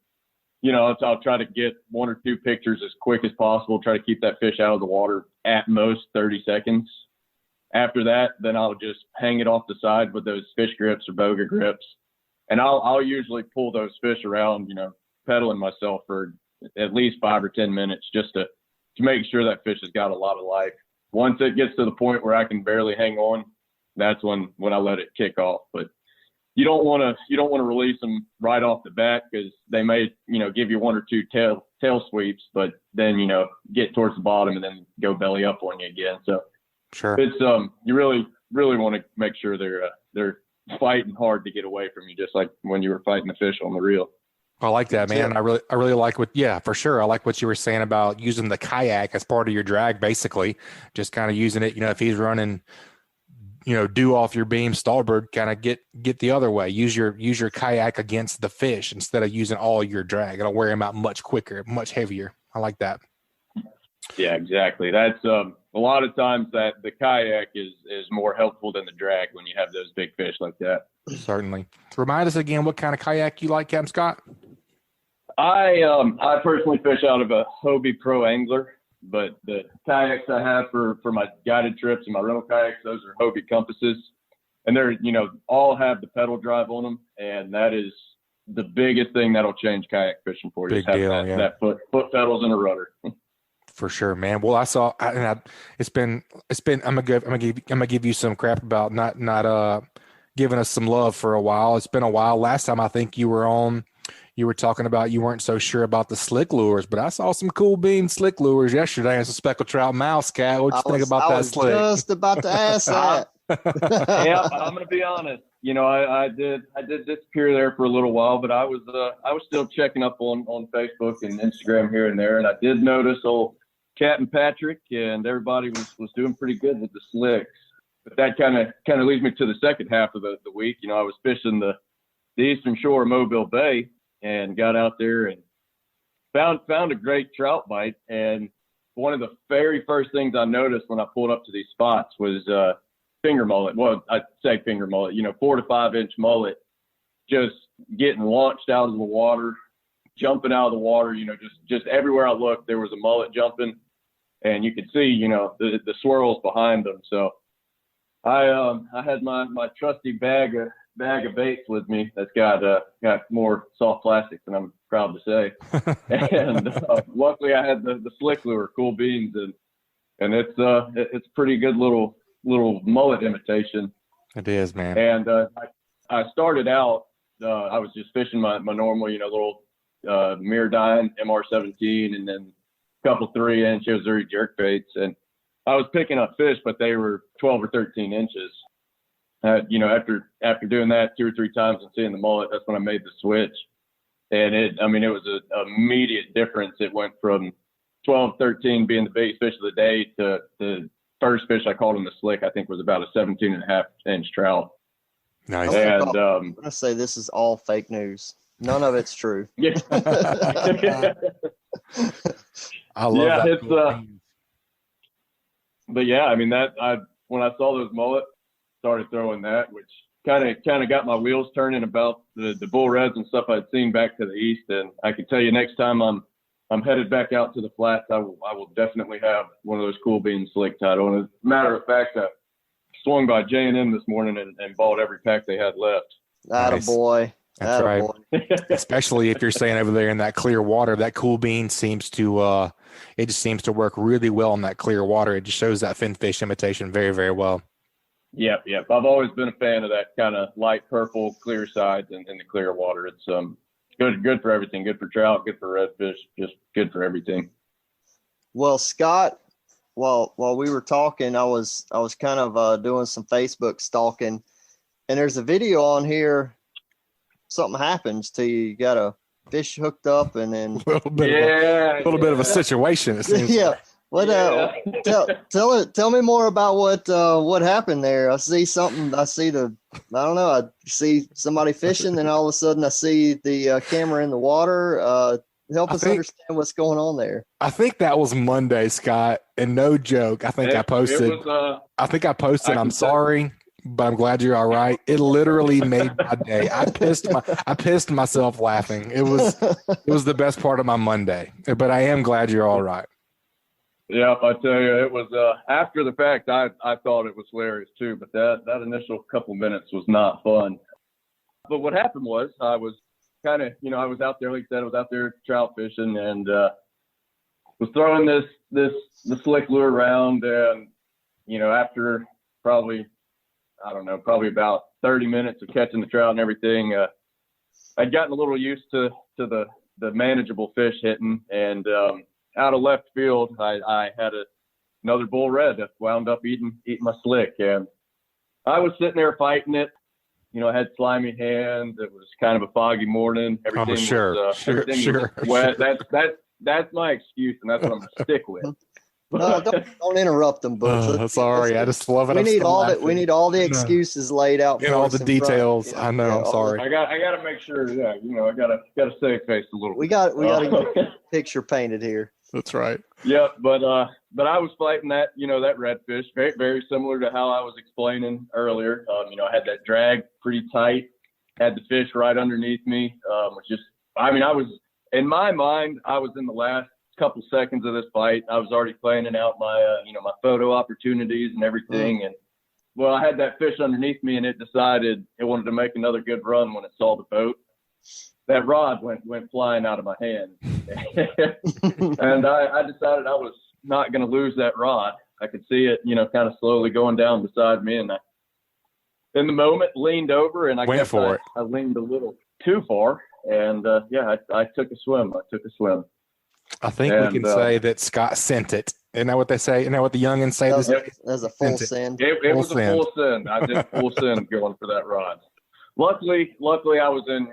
you know, I'll try to get 1 or 2 pictures as quick as possible, try to keep that fish out of the water at most 30 seconds. After that, then I'll just hang it off the side with those fish grips or boga grips. And I'll usually pull those fish around, you know, pedaling myself for at least 5 or 10 minutes just to make sure that fish has got a lot of life. Once it gets to the point where I can barely hang on, that's when I let it kick off. But you don't want to release them right off the bat, because they may, you know, give you 1 or 2 tail sweeps, but then, you know, get towards the bottom and then go belly up on you again. So sure, it's you really want to make sure they're fighting hard to get away from you, just like when you were fighting the fish on the reel. I like that, man. I really like for sure. I like what you were saying about using the kayak as part of your drag, basically just kind of using it. You know, if he's running, you know, due off your beam starboard, kind of get the other way. Use your kayak against the fish instead of using all your drag. It'll wear him out much quicker, much heavier. I like that. Yeah, exactly. That's a lot of times that the kayak is more helpful than the drag when you have those big fish like that. Certainly. Remind us again what kind of kayak you like, Captain Scott. I personally fish out of a Hobie Pro Angler, but the kayaks I have for my guided trips and my rental kayaks, those are Hobie Compasses, and they're, you know, all have the pedal drive on them, and that is the biggest thing that'll change kayak fishing for you. Big deal, that foot pedals and a rudder. For sure, man. Well, it's been. I'm gonna give you some crap about not giving us some love for a while. It's been a while. Last time I think you were talking about you weren't so sure about the slick lures, but I saw some cool beam slick lures yesterday and some speckled trout mouse, Cat. What'd you think about that slick? I was just about to ask that. Yeah, I'm gonna be honest. You know, I did disappear there for a little while, but I was still checking up on Facebook and Instagram here and there, and I did notice old Capt and Patric and everybody was doing pretty good with the slicks. But that kind of leads me to the second half of the week. You know, I was fishing the eastern shore of Mobile Bay and got out there and found a great trout bite. And one of the very first things I noticed when I pulled up to these spots was finger mullet. Well, I'd say finger mullet, you know, 4 to 5 inch mullet, just getting launched out of the water, jumping out of the water. You know, just everywhere I looked, there was a mullet jumping, and you could see, you know, the swirls behind them. So I had my trusty bag of baits with me that's got more soft plastics than I'm proud to say. And luckily I had the slick lure, Cool Beans, and it's pretty good little mullet imitation. It is, man. And I started out, I was just fishing my normal, you know, little Mirrodine MR17 and then a couple 3-inch Missouri jerk baits, and I was picking up fish, but they were 12 or 13 inches. You know, after doing that 2 or 3 times and seeing the mullet, that's when I made the switch. And it was an immediate difference. It went from 12, 13 being the biggest fish of the day to the first fish I caught in the slick, I think was about a 17.5-inch trout. Nice. And I'm going to say this is all fake news. None of it's true. Yeah. I love that. It's but yeah, I mean when I saw those mullet, started throwing that, which kind of got my wheels turning about the bull reds and stuff I'd seen back to the east. And I can tell you, next time I'm headed back out to the flats, I will definitely have one of those Cool Beans slick tied on. As a matter of fact, I swung by J&M this morning and bought every pack they had left. Attaboy. That's right. Especially if you're staying over there in that clear water, that cool bean seems to, it just seems to work really well in that clear water. It just shows that finfish imitation very, very well. Yep. I've always been a fan of that kind of light purple clear sides in the clear water. It's good for everything. Good for trout, good for redfish, just good for everything. Well, Scott, while we were talking, I was kind of doing some Facebook stalking, and there's a video on here. Something happens to you. You got a fish hooked up, and then a little bit of a situation. It seems yeah. Tell me more about what happened there. I see something. I don't know. I see somebody fishing, and all of a sudden I see the camera in the water. Help us understand what's going on there. I think that was Monday, Scott, and no joke. I think I posted. I'm sorry, but I'm glad you're all right. It literally made my day. I pissed myself laughing. It was the best part of my Monday. But I am glad you're all right. Yeah, I tell you, it was after the fact. I thought it was hilarious too, but that initial couple minutes was not fun. But what happened was I was kind of, I was out there, like I said, I was out there trout fishing and was throwing the slick lure around, and after probably about 30 minutes of catching the trout and everything, I'd gotten a little used to the manageable fish hitting, and out of left field, I had another bull red that wound up eating my slick, and I was sitting there fighting it. I had slimy hands. It was kind of a foggy morning. Everything was wet. Sure. That's my excuse, and that's what I'm gonna stick with. No, don't interrupt them, Butch. Sorry, I just love it. We need all the excuses laid out and all the details. I know. I'm sorry. I got to make sure. Yeah, I got to save face a little. We got to get a picture painted here. That's right. Yeah, but I was fighting that that redfish, very very similar to how I was explaining earlier. I had that drag pretty tight, had the fish right underneath me. I was in my mind, I was in the last couple seconds of this fight. I was already planning out my my photo opportunities and everything, and well, I had that fish underneath me, and it decided it wanted to make another good run when it saw the boat. That rod went flying out of my hand. And I decided I was not going to lose that rod. I could see it, kind of slowly going down beside me. And I, in the moment, leaned over, and I leaned a little too far. And, I took a swim. I think we can say that Scott sent it. Isn't that what they say? Isn't that what the youngins say? That's a full send. It was a full send. I did full send going for that rod. Luckily, I was in,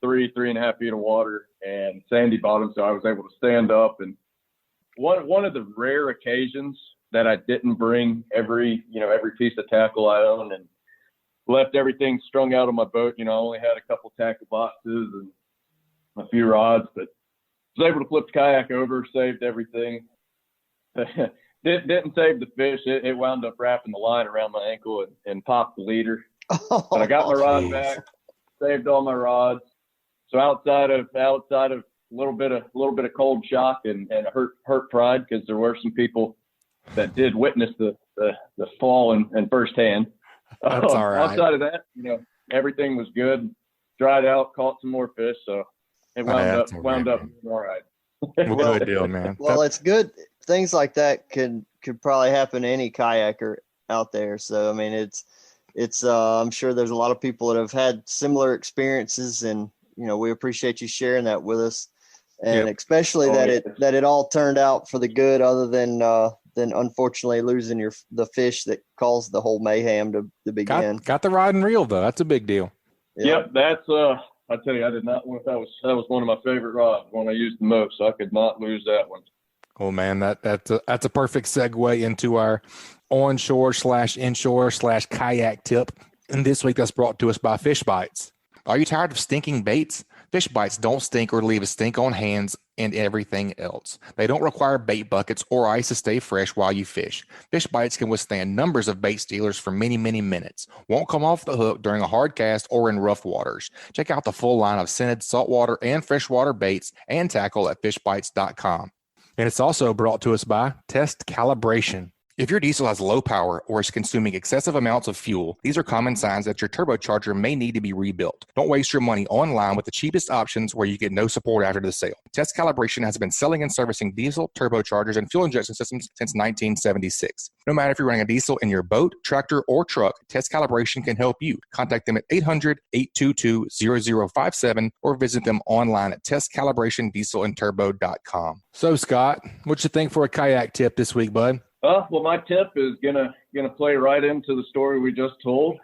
3.5 feet of water and sandy bottom, so I was able to stand up. And one of the rare occasions that I didn't bring every piece of tackle I own and left everything strung out on my boat. I only had a couple tackle boxes and a few rods, but was able to flip the kayak over, saved everything. Didn't save the fish. It wound up wrapping the line around my ankle and popped the leader. But I got my rod back, saved all my rods. So outside of a little bit of cold shock and hurt pride, because there were some people that did witness the fall and firsthand. That's all right. Outside of that, everything was good. Dried out, caught some more fish, so it wound up all right. Well, good deal, man. Well, it's good. Things like that could probably happen to any kayaker out there. So I mean, it's I'm sure there's a lot of people that have had similar experiences, and we appreciate you sharing that with us, and especially that it all turned out for the good, other than unfortunately losing the fish that caused the whole mayhem to begin. Got the rod and reel though. That's a big deal. Yep, that's I tell you, I did not want that was one of my favorite rods, one I used the most, so I could not lose that one. Oh man, that's a perfect segue into our onshore/inshore/kayak tip. And this week that's brought to us by Fishbites. Are you tired of stinking baits? Fishbites don't stink or leave a stink on hands and everything else. They don't require bait buckets or ice to stay fresh while you fish. Fishbites can withstand numbers of bait stealers for many, many minutes. Won't come off the hook during a hard cast or in rough waters. Check out the full line of scented saltwater and freshwater baits and tackle at fishbites.com. And it's also brought to us by Test Calibration. If your diesel has low power or is consuming excessive amounts of fuel, these are common signs that your turbocharger may need to be rebuilt. Don't waste your money online with the cheapest options where you get no support after the sale. Test Calibration has been selling and servicing diesel, turbochargers, and fuel injection systems since 1976. No matter if you're running a diesel in your boat, tractor, or truck, Test Calibration can help you. Contact them at 800-822-0057 or visit them online at testcalibratindieselandturbo.com. So, Scott, what you think for a kayak tip this week, bud? Well, my tip is gonna play right into the story we just told.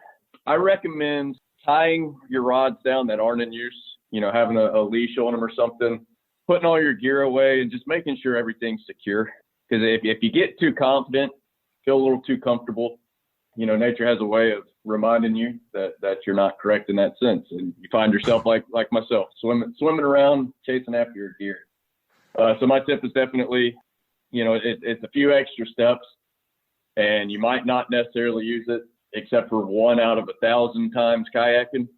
I recommend tying your rods down that aren't in use, having a leash on them or something, putting all your gear away and just making sure everything's secure. Because if you get too confident, feel a little too comfortable, nature has a way of reminding you that you're not correct in that sense. And you find yourself like myself, swimming around, chasing after your gear. So my tip is definitely, it's a few extra steps, and you might not necessarily use it except for 1 out of 1,000 times kayaking,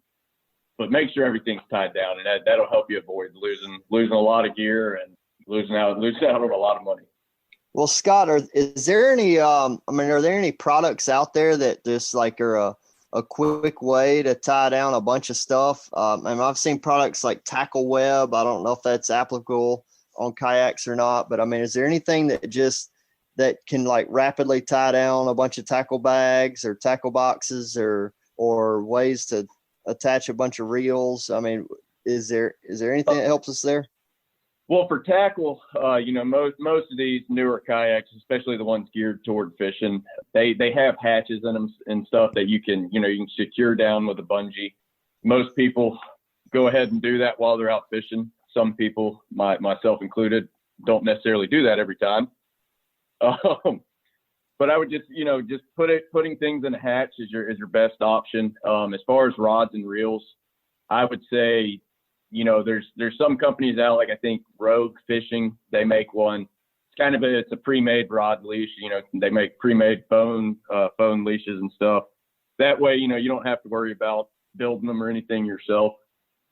but make sure everything's tied down, and that'll help you avoid losing a lot of gear and losing out on a lot of money. Well, Scott, are there any products out there that just like are a quick way to tie down a bunch of stuff? I've seen products like Tackle Web. I don't know if that's applicable on kayaks or not, but is there anything that can like rapidly tie down a bunch of tackle bags or tackle boxes or ways to attach a bunch of reels? Is there anything that helps us there? Well, for tackle, most of these newer kayaks, especially the ones geared toward fishing, they have hatches in them and stuff that you can secure down with a bungee. Most people go ahead and do that while they're out fishing. Some people, myself included, don't necessarily do that every time. But I would just putting things in a hatch is your best option. As far as rods and reels, I would say, there's some companies out, like I think Rogue Fishing, they make one. It's a pre-made rod leash. They make pre-made phone leashes and stuff. That way, you don't have to worry about building them or anything yourself.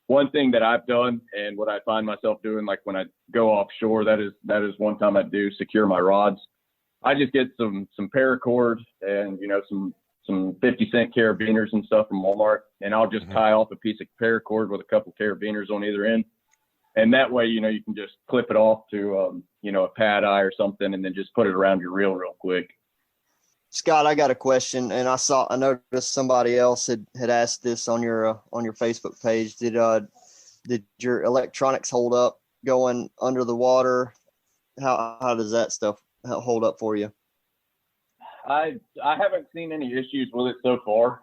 One thing that I've done and what I find myself doing, like when I go offshore, that is one time I do secure my rods. I just get some paracord and, some 50-cent carabiners and stuff from Walmart, and I'll just tie off a piece of paracord with a couple carabiners on either end. And that way, you can just clip it off to, a pad eye or something, and then just put it around your reel real quick. Scott, I got a question, and I noticed somebody else had asked this on your Facebook page. Did your electronics hold up going under the water? How does that stuff hold up for you? I haven't seen any issues with it so far.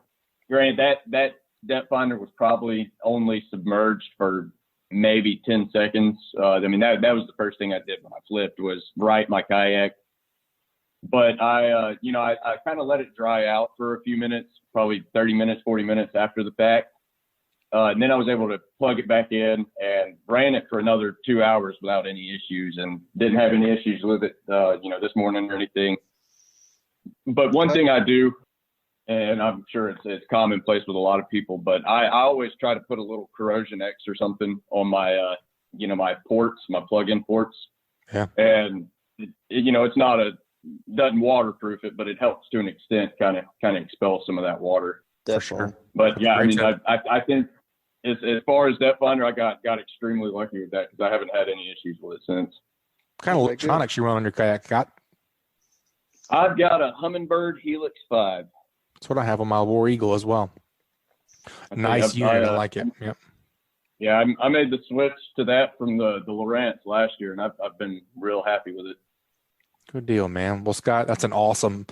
Granted, that depth finder was probably only submerged for maybe 10 seconds. That was the first thing I did when I flipped, was right my kayak. But I kind of let it dry out for a few minutes, probably 30 minutes, 40 minutes after the fact. And then I was able to plug it back in and ran it for another 2 hours without any issues, and didn't have any issues with it, this morning or anything. But one thing I do, and I'm sure it's commonplace with a lot of people, but I always try to put a little corrosion X or something on my, my ports, my plug-in ports. Yeah. And, it's doesn't waterproof it, but it helps to an extent, kind of expel some of that water. For sure. But yeah, I think as far as depth finder, I got extremely lucky with that because I haven't had any issues with it since. What kind of electronics you run on your kayak, Scott? I've got a Humminbird Helix 5. That's what I have on my War Eagle as well. Nice unit. I like it. Yep. Yeah, I made the switch to that from the Lowrance last year, and I've been real happy with it. Good deal, man. Well, Scott, that's an awesome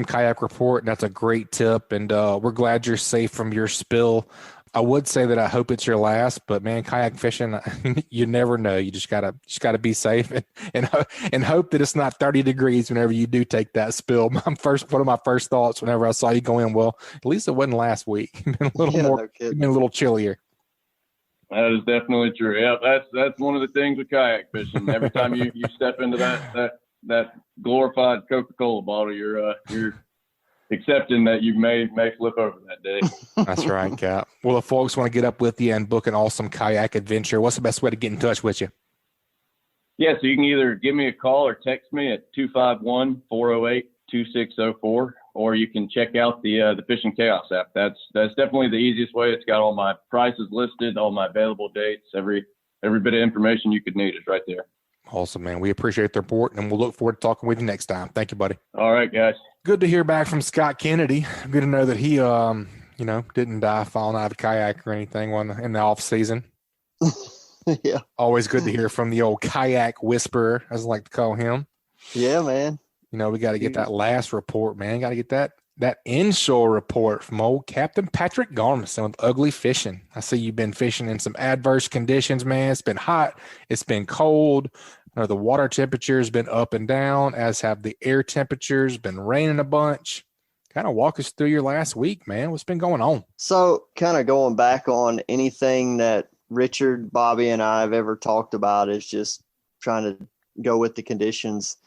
kayak report, and that's a great tip. And we're glad you're safe from your spill. I would say that I hope it's your last, but man, kayak fishing, you never know. You just gotta be safe and hope that it's not 30 degrees whenever you do take that spill. One of my first thoughts whenever I saw you go in, well, at least it wasn't last week. Been a little chillier. That is definitely true. Yeah, that's one of the things with kayak fishing. Every time you step into that glorified Coca-Cola bottle, you're accepting that you may flip over that day. That's right, Cap. Well, if folks want to get up with you and book an awesome kayak adventure, what's the best way to get in touch with you? Yeah, so you can either give me a call or text me at 251-408-5600. 888-268-2604, or you can check out the Fishing Chaos app. That's definitely the easiest way. It's got all my prices listed, all my available dates, every bit of information you could need is right there. Awesome, man. We appreciate the report, and we'll look forward to talking with you next time. Thank you, buddy. All right, guys. Good to hear back from Scott Kennedy. Good to know that he, didn't die falling out of a kayak or anything in the off season. Yeah. Always good to hear from the old kayak whisperer, as I like to call him. Yeah, man. We got to get that last report, man. Got to get that inshore report from old Captain Partic Garmeson with Ugly Fishing. I see you've been fishing in some adverse conditions, man. It's been hot. It's been cold. The water temperature has been up and down, as have the air temperatures. Been raining a bunch. Kind of walk us through your last week, man. What's been going on? So kind of going back on anything that Richard, Bobby, and I have ever talked about is just trying to go with the conditions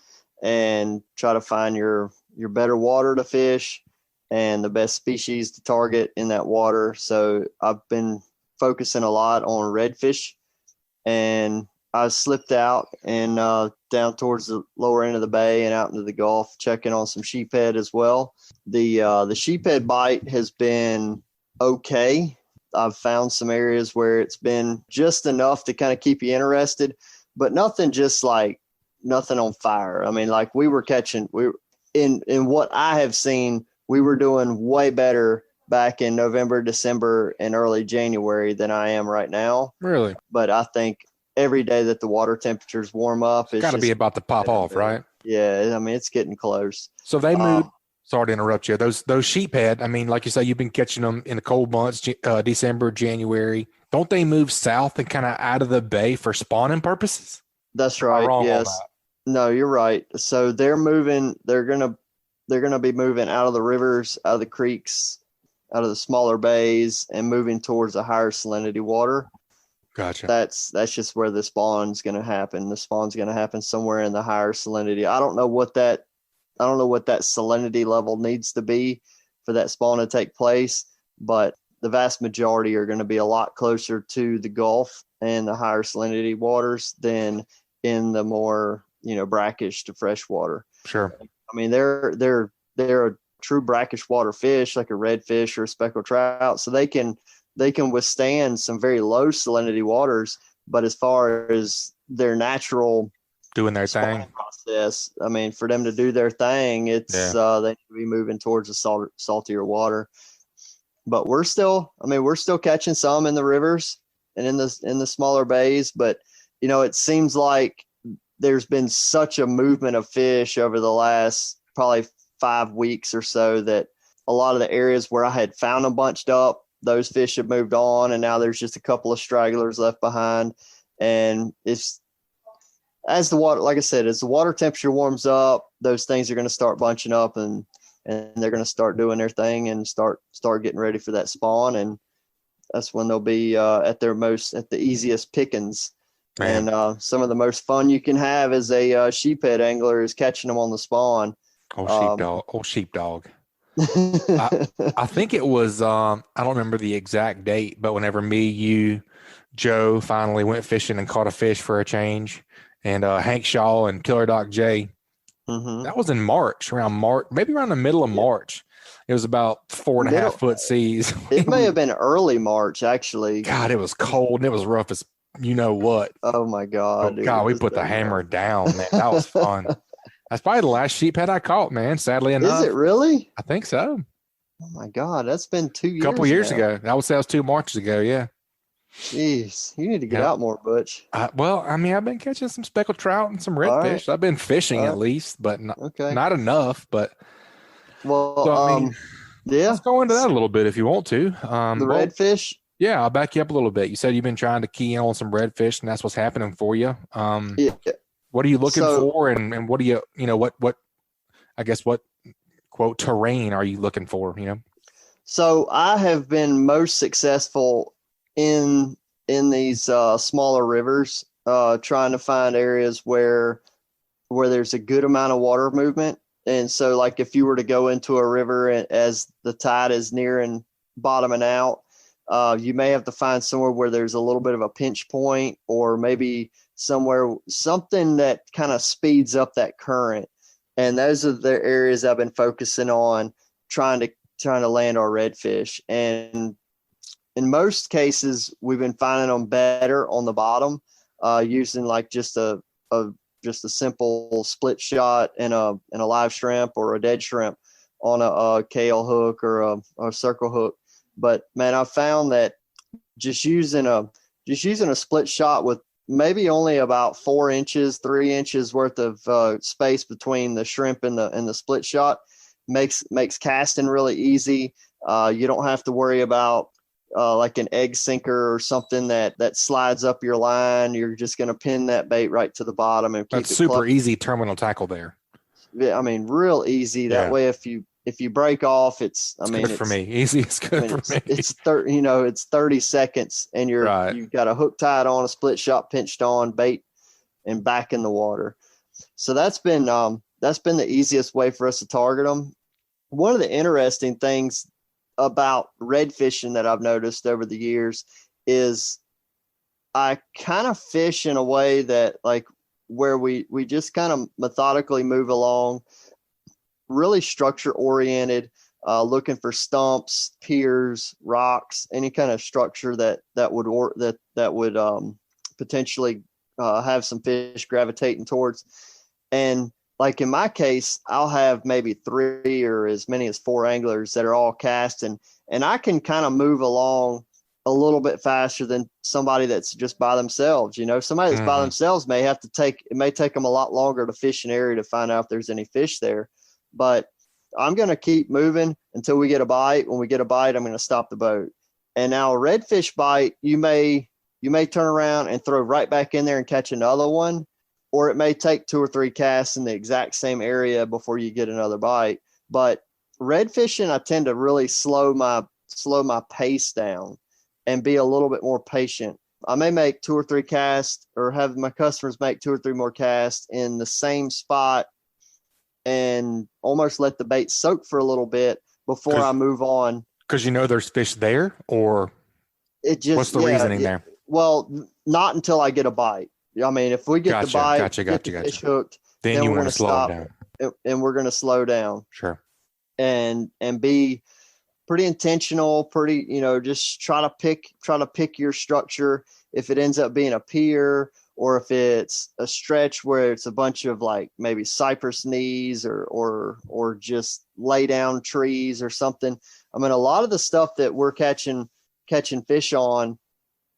and try to find your better water to fish and the best species to target in that water. So I've been focusing a lot on redfish, and I slipped out and down towards the lower end of the bay and out into the Gulf, checking on some sheephead as well. The sheephead bite has been okay. I've found some areas where it's been just enough to kind of keep you interested, but nothing on fire. I mean, like in what I have seen, we were doing way better back in November, December, and early January than I am right now. Really? But I think every day that the water temperatures warm up, it's got to be about to pop off, right? Yeah, I mean, it's getting close. So they moved. Sorry to interrupt you. Those sheephead, I mean, like you say, you've been catching them in the cold months, December, January. Don't they move south and kind of out of the bay for spawning purposes? That's right. Yes. No, you're right. So they're moving. They're gonna be moving out of the rivers, out of the creeks, out of the smaller bays, and moving towards the higher salinity water. Gotcha. That's just where the spawn's going to happen. The spawn's going to happen somewhere in the higher salinity. I don't know what that salinity level needs to be for that spawn to take place, but the vast majority are going to be a lot closer to the Gulf and the higher salinity waters than in the more, brackish to freshwater. Sure. I mean, they're a true brackish water fish, like a redfish or a speckled trout, so they can withstand some very low salinity waters. But as far as their natural doing their thing process, I mean, for them to do their thing, it's they need to be moving towards the saltier water. But we're still catching some in the rivers and in the smaller bays. But it seems like there's been such a movement of fish over the last probably 5 weeks or so that a lot of the areas where I had found them bunched up, those fish have moved on, and now there's just a couple of stragglers left behind. And it's, as the water temperature warms up, those things are going to start bunching up, and they're going to start doing their thing and start getting ready for that spawn. And that's when they'll be at the easiest pickings. Man. And some of the most fun you can have as a sheephead angler is catching them on the spawn. Old sheepdog. I think it was, I don't remember the exact date, but whenever me, you, Joe finally went fishing and caught a fish for a change, and Hank Shaw and KillerDock J, that was in March, maybe around the middle of March. It was about 4.5 foot seas. It may have been early March, actually. God, it was cold and it was rough as what. Oh my God. Dude, we put the hammer down, man. That was fun. That's probably the last sheephead I caught, man. Sadly enough. Is it really? I think so. Oh my God, that's been 2 years. A couple years ago. I would say it was 2 Marches ago. Yeah. Jeez, you need to get out more, Butch. Well, I mean, I've been catching some speckled trout and some redfish. I've been fishing at least, but not enough. But let's go into that a little bit if you want to. The redfish. Yeah, I'll back you up a little bit. You said you've been trying to key in on some redfish, and that's what's happening for you. What are you looking for, and what do you, what quote terrain are you looking for? So I have been most successful in these smaller rivers, trying to find areas where there's a good amount of water movement. And so, like, if you were to go into a river as the tide is nearing bottoming out, you may have to find somewhere where there's a little bit of a pinch point, or maybe something that kind of speeds up that current. And those are the areas I've been focusing on trying to land our redfish. And in most cases, we've been finding them better on the bottom, using like just a simple split shot and a live shrimp or a dead shrimp on a kale hook or a circle hook. But man, I found that just using a split shot with maybe only about 3 inches worth of space between the shrimp and the split shot makes casting really easy. You don't have to worry about like an egg sinker or something that slides up your line. You're just going to pin that bait right to the bottom and keep That's super easy terminal tackle there. Yeah, I mean, real easy. That way, if you break off, it's good for me. Easy is good for me. It's 30 seconds, and you've got a hook tied on, a split shot pinched on, bait, and back in the water. So that's been the easiest way for us to target them. One of the interesting things about red fishing that I've noticed over the years is I kind of fish in a way that like where we just kind of methodically move along, really structure oriented, looking for stumps, piers, rocks, any kind of structure that would potentially have some fish gravitating towards. And like in my case, I'll have maybe 3 or as many as 4 anglers that are all casting, and I can kind of move along a little bit faster than somebody that's just by themselves. Somebody that's by themselves it may take them a lot longer to fish an area to find out if there's any fish there. But I'm going to keep moving until we get a bite. When we get a bite, I'm going to stop the boat. And now a redfish bite, you may turn around and throw right back in there and catch another one, or it may take 2 or 3 casts in the exact same area before you get another bite. But red fishing, I tend to really slow my pace down and be a little bit more patient. I may make 2 or 3 casts, or have my customers make 2 or 3 more casts in the same spot and almost let the bait soak for a little bit before I move on. Because there's fish there, or what's the reasoning there? Well, not until I get a bite. I mean, if we get the bite, get the fish hooked, then you want to slow down. And we're going to slow down. Sure. And be pretty intentional, just try to pick your structure. If it ends up being a pier, or if it's a stretch where it's a bunch of like maybe cypress knees or just lay down trees or something. I mean, a lot of the stuff that we're catching fish on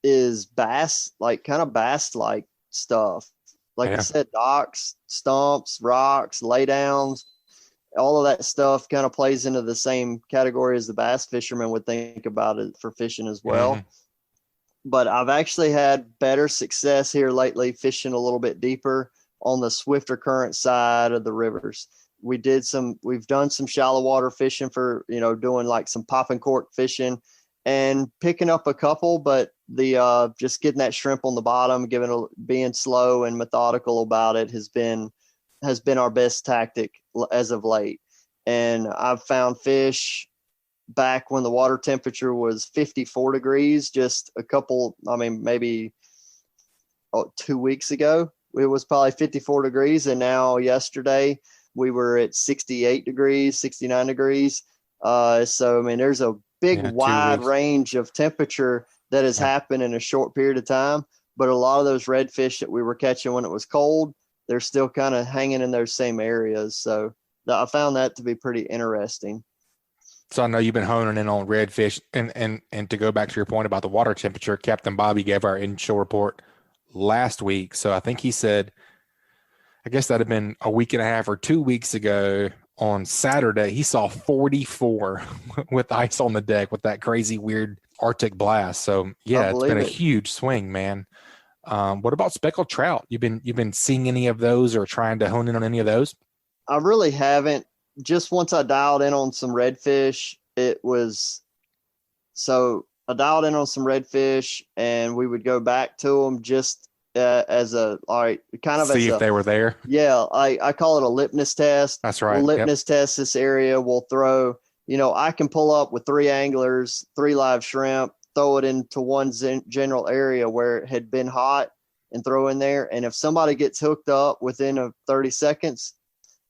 is bass, like kind of bass-like stuff. Like I said, docks, stumps, rocks, lay downs, all of that stuff kind of plays into the same category as the bass fishermen would think about it for fishing as well. Mm-hmm. But I've actually had better success here lately fishing a little bit deeper on the swifter current side of the rivers. We've done some shallow water fishing for, doing like some popping cork fishing and picking up a couple, but the just getting that shrimp on the bottom, being slow and methodical about it has been our best tactic as of late. And I've found fish back when the water temperature was 54 degrees, maybe 2 weeks ago, it was probably 54 degrees. And now yesterday we were at 68 degrees, 69 degrees. So, I mean, there's a big wide range of temperature that has happened in a short period of time. But a lot of those redfish that we were catching when it was cold, they're still kind of hanging in those same areas. So I found that to be pretty interesting. So I know you've been honing in on redfish, and to go back to your point about the water temperature, Captain Bobby gave our inshore report last week. So I think he said, I guess that'd have been a week and a half or 2 weeks ago on Saturday, he saw 44 with ice on the deck with that crazy weird Arctic blast. So yeah, it's been a huge swing, man. What about speckled trout? You've been seeing any of those or trying to hone in on any of those? I really haven't. Just once I dialed in on some redfish, I dialed in on some redfish, and we would go back to them just as a see if they were there. Yeah, I call it a litmus test. That's right. We'll litmus test this area. We'll throw. I can pull up with 3 anglers, 3 live shrimp, throw it into one general area where it had been hot, and throw in there. And if somebody gets hooked up within 30 seconds,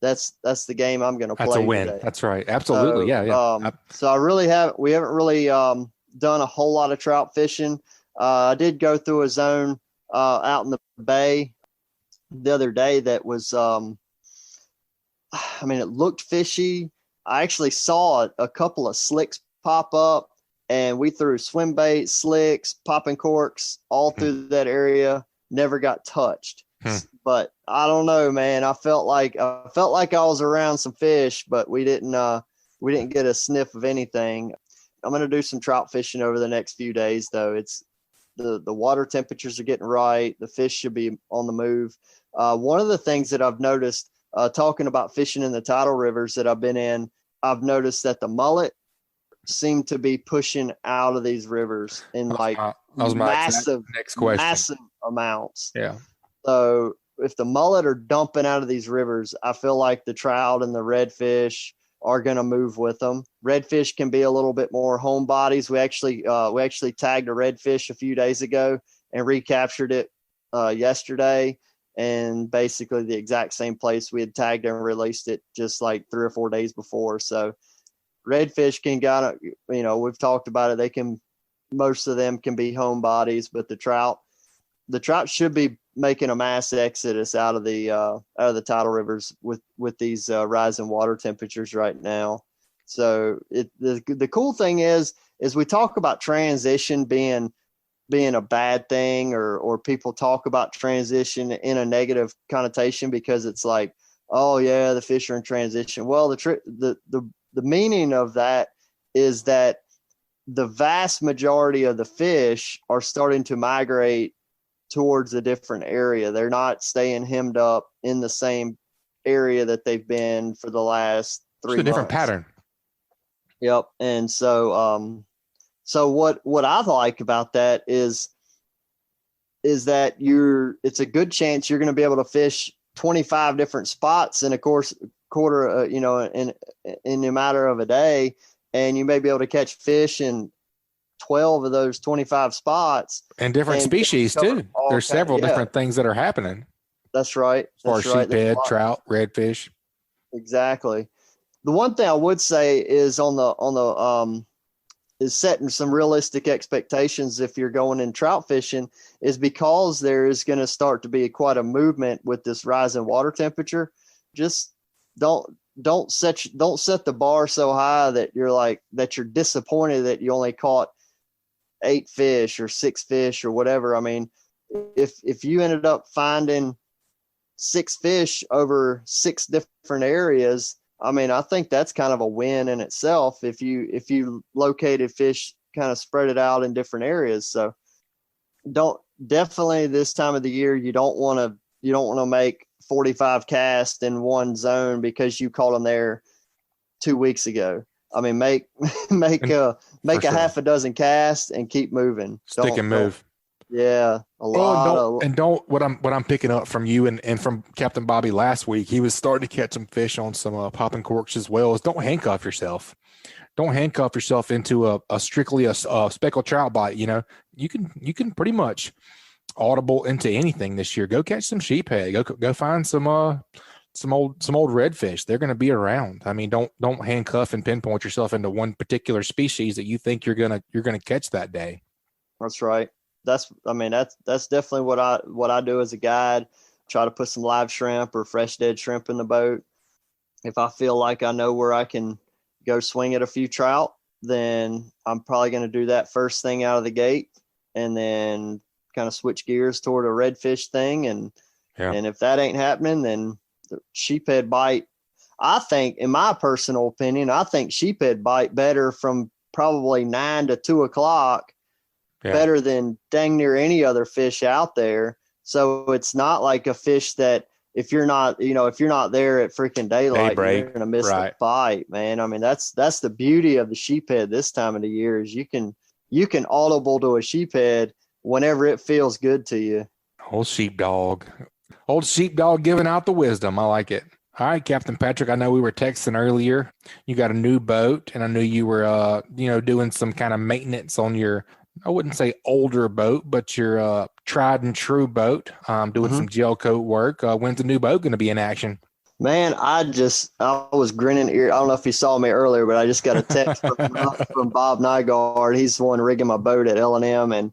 that's the game I'm going to play. That's a win. Today. That's right. Absolutely. So, So we haven't really done a whole lot of trout fishing. I did go through a zone out in the bay the other day that was, it looked fishy. I actually saw a couple of slicks pop up, and we threw swim bait, slicks, popping corks all through that area. Never got touched. But I don't know, man. I felt like I was around some fish, but we didn't get a sniff of anything. I'm going to do some trout fishing over the next few days, though. It's the water temperatures are getting right. The fish should be on the move. One of the things that I've noticed, talking about fishing in the tidal rivers that I've been in, I've noticed that the mullet seem to be pushing out of these rivers in massive amounts. Yeah. So if the mullet are dumping out of these rivers, I feel like the trout and the redfish are going to move with them. Redfish can be a little bit more home bodies. We actually tagged a redfish a few days ago and recaptured it yesterday, and basically the exact same place we had tagged and released it just like 3 or 4 days before. So redfish can we've talked about it. Most of them can be home bodies, but the trout should be making a mass exodus out of the tidal rivers with these rising water temperatures right now. So the cool thing is we talk about transition being a bad thing, or people talk about transition in a negative connotation because it's like, oh yeah, the fish are in transition. Well, the meaning of that is that the vast majority of the fish are starting to migrate towards a different area. They're not staying hemmed up in the same area that they've been for the last 3 months. It's a different pattern. Yep. And so what I like about that is that it's a good chance you're going to be able to fish 25 different spots in a quarter, in a matter of a day, and you may be able to catch fish in 12 of those 25 spots, and different species too. There's several different things that are happening. That's right. As far as sheephead, trout, redfish. Exactly. The one thing I would say is is setting some realistic expectations if you're going in trout fishing, is because there is going to start to be quite a movement with this rise in water temperature. Just don't set the bar so high that you're disappointed that you only caught 8 fish or 6 fish or whatever. I mean, if you ended up finding 6 fish over 6 different areas, I mean, I think that's kind of a win in itself. If you located fish, kind of spread it out in different areas. So definitely this time of the year, you don't want to make 45 casts in one zone because you caught them there 2 weeks ago. I mean, make a half a dozen casts and keep moving. Stick and move. Yeah, what I'm picking up from you and from Captain Bobby last week, he was starting to catch some fish on some popping corks as well. Is don't handcuff yourself. Don't handcuff yourself into a strictly a speckled trout bite. You know, you can pretty much audible into anything this year. Go catch some sheephead. Go find some old redfish. They're going to be around. I mean, don't handcuff and pinpoint yourself into one particular species that you think you're gonna catch that day. That's right. That's definitely what I do as a guide. Try to put some live shrimp or fresh dead shrimp in the boat. If I feel like I know where I can go swing at a few trout, then I'm probably going to do that first thing out of the gate, and then kind of switch gears toward a redfish thing. And if that ain't happening, then the sheephead bite. I think, in my personal opinion, sheephead bite better from probably 9 to 2 o'clock. Yeah. Better than dang near any other fish out there. So it's not like a fish that if you're not there at freaking daylight, you're going to miss the bite, man. I mean, that's the beauty of the sheephead this time of the year is you can audible to a sheephead whenever it feels good to you. Old sheepdog giving out the wisdom. I like it. All right, Captain Patric, I know we were texting earlier. You got a new boat, and I knew you were, doing some kind of maintenance on your, I wouldn't say older boat, but your tried and true boat, doing some gel coat work. When's the new boat going to be in action? Man, I was grinning ear. I don't know if you saw me earlier, but I just got a text from Bob Nygaard. He's the one rigging my boat at L&M, and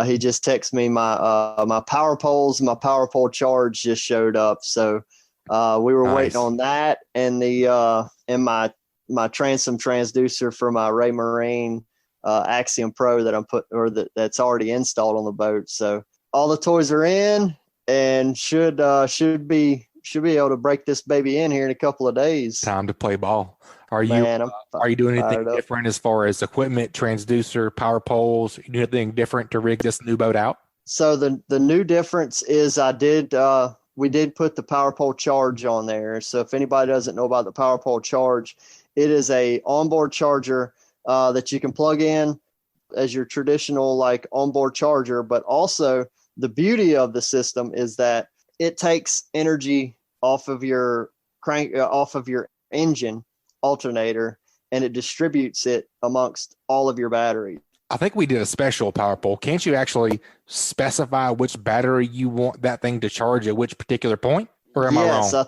he just texted me my power poles, my power pole charge just showed up. So we were waiting on that, and and my transom transducer for my Ray Marine Axiom Pro that that's already installed on the boat. So all the toys are in, and should be able to break this baby in here in a couple of days. Time to play ball. Are you doing anything different as far as equipment, transducer, power poles? You do anything different to rig this new boat out? So the new difference is we did put the power pole charge on there. So if anybody doesn't know about the power pole charge, it is a onboard charger that you can plug in as your traditional like onboard charger. But also the beauty of the system is that it takes energy off of your engine alternator, and it distributes it amongst all of your batteries. I think we did a special power pole. Can't you actually specify which battery you want that thing to charge at which particular point? Or am I wrong? Yes, I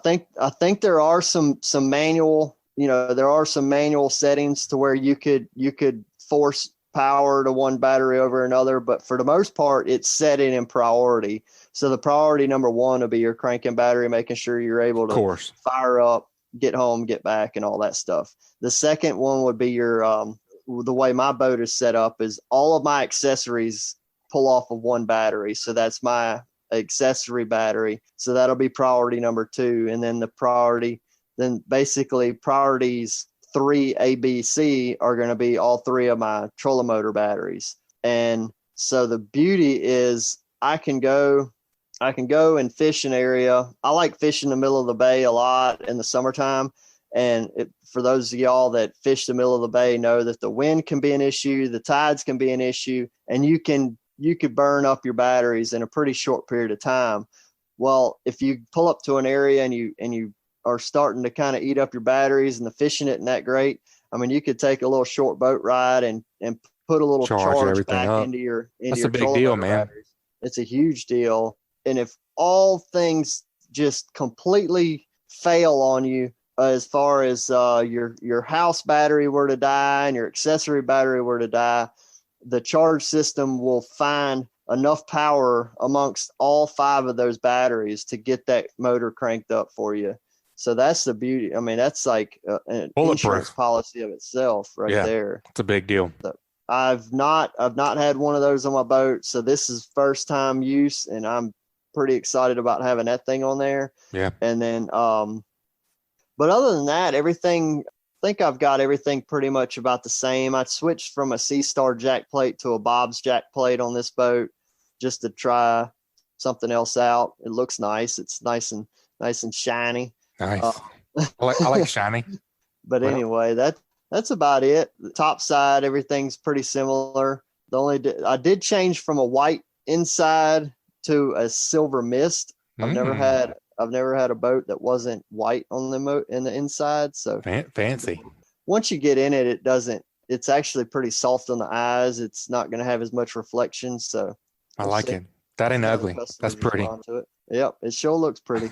think there are some manual, there are some manual settings to where you could force power to one battery over another, but for the most part, it's set in priority. So the priority number one will be your cranking battery, making sure you're able to fire up, get home, get back, and all that stuff. The second one would be your the way my boat is set up is all of my accessories pull off of one battery. So that's my accessory battery. So that'll be priority number two. And then basically priorities 3, A, B, C are going to be all three of my trolling motor batteries. And so the beauty is I can go and fish an area. I like fishing the middle of the bay a lot in the summertime. And for those of y'all that fish the middle of the bay know that the wind can be an issue, the tides can be an issue, and you could burn up your batteries in a pretty short period of time. Well, if you pull up to an area and you are starting to kind of eat up your batteries and the fishing isn't that great, I mean, you could take a little short boat ride and put a little charge back up. into your That's a big deal, man. Batteries. It's a huge deal. And if all things just completely fail on you, as far as your house battery were to die and your accessory battery were to die, the charge system will find enough power amongst all 5 of those batteries to get that motor cranked up for you. So that's the beauty. I mean, that's like an insurance policy of itself there. It's a big deal. So I've not had one of those on my boat. So this is first time use, and I'm pretty excited about having that thing on there. Yeah. And then, but other than that, everything, I think I've got everything pretty much about the same. I switched from a C-Star jack plate to a Bob's jack plate on this boat just to try something else out. It looks nice. It's nice and shiny. Nice. I like shiny. But anyway, that's about it. The top side, everything's pretty similar. I did change from a white inside to a silver mist. I've never had a boat that wasn't white on in the inside. So fancy. Once you get in it, it's actually pretty soft on the eyes. It's not going to have as much reflection. So I like it. That ain't ugly. That's pretty. Yep. It sure looks pretty.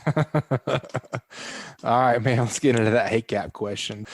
All right, man, let's get into that hate cap question.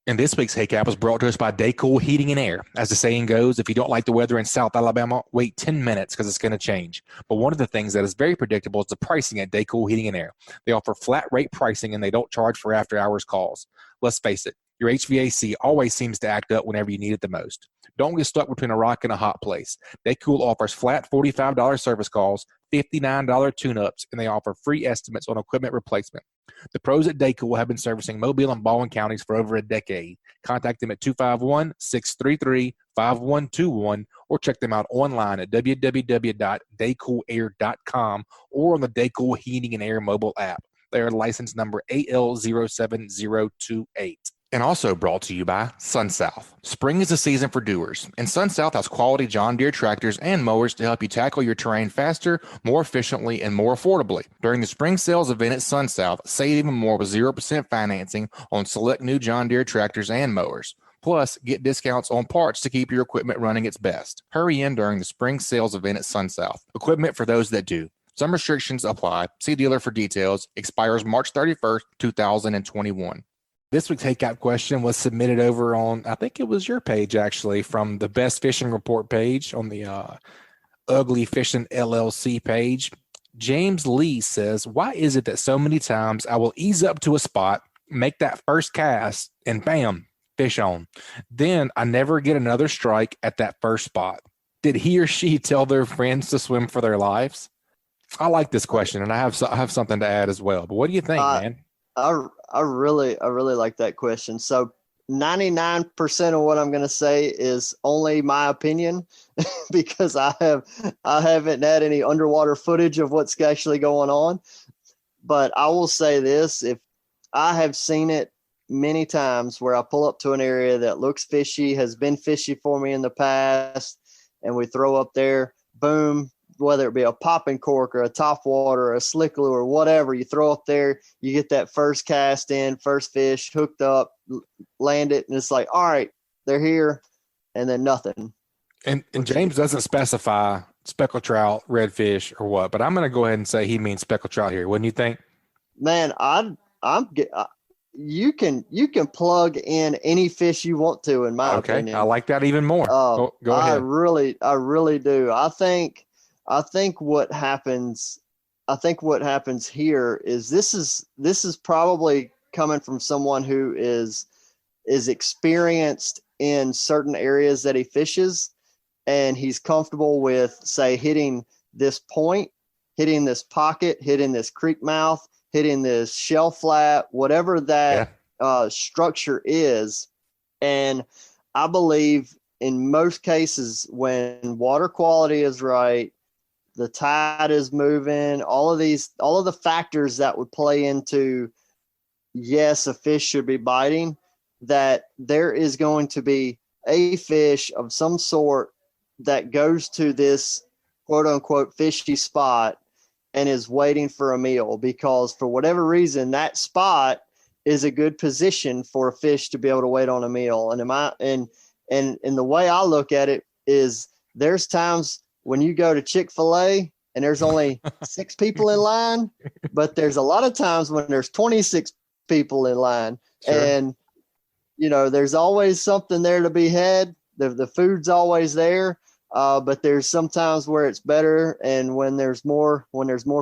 And this week's hate cap was brought to us by Daycool Heating and Air. As the saying goes, if you don't like the weather in South Alabama, wait 10 minutes because it's going to change. But one of the things that is very predictable is the pricing at Daycool Heating and Air. They offer flat rate pricing and they don't charge for after hours calls. Let's face it, your HVAC always seems to act up whenever you need it the most. Don't get stuck between a rock and a hot place. Daycool offers flat $45 service calls, $59 tune-ups, and they offer free estimates on equipment replacement. The pros at Daycool have been servicing Mobile and Baldwin counties for over a decade. Contact them at 251-633-5121 or check them out online at www.daycoolair.com or on the Daycool Heating and Air mobile app. They are license number AL07028. And also brought to you by SunSouth. Spring is the season for doers, and SunSouth has quality John Deere tractors and mowers to help you tackle your terrain faster, more efficiently, and more affordably. During the spring sales event at SunSouth, save even more with 0% financing on select new John Deere tractors and mowers. Plus, get discounts on parts to keep your equipment running its best. Hurry in during the spring sales event at SunSouth. Equipment for those that do. Some restrictions apply. See dealer for details. Expires March 31st, 2021. This week's Hey Cap question was submitted over on, I think it was your page actually, from the Best Fishing Report page on the Ugly Fishing LLC page. James Lee says, why is it that so many times I will ease up to a spot, make that first cast, and bam, fish on. Then I never get another strike at that first spot. Did he or she tell their friends to swim for their lives? I like this question, and I have something to add as well. But what do you think, man? I really like that question. So 99% of what I'm going to say is only my opinion because I haven't had any underwater footage of what's actually going on. But I will say this, if I have seen it many times where I pull up to an area that looks fishy, has been fishy for me in the past, and we throw up there, boom, whether it be a popping cork or a topwater or a slick lure or whatever, you throw up there, you get that first cast in, first fish, hooked up, land it, and it's like, all right, they're here, and then nothing. And James doesn't specify speckled trout, redfish, or what, but I'm going to go ahead and say he means speckled trout here. Wouldn't you think? Man, you can plug in any fish you want to, in my opinion. I like that even more. Go ahead. I really do. I think what happens here is this is probably coming from someone who is experienced in certain areas that he fishes, and he's comfortable with, say, hitting this point, hitting this pocket, hitting this creek mouth, hitting this shell flat, whatever that structure is. And I believe in most cases when water quality is right, the tide is moving, all of the factors that would play into, yes, a fish should be biting, that there is going to be a fish of some sort that goes to this quote unquote fishy spot and is waiting for a meal, because for whatever reason, that spot is a good position for a fish to be able to wait on a meal. And the way I look at it is, there's times when you go to Chick-fil-A and there's only 6 people in line, but there's a lot of times when there's 26 people in line. Sure. And, there's always something there to be had. The food's always there. But there's sometimes where it's better, and when there's more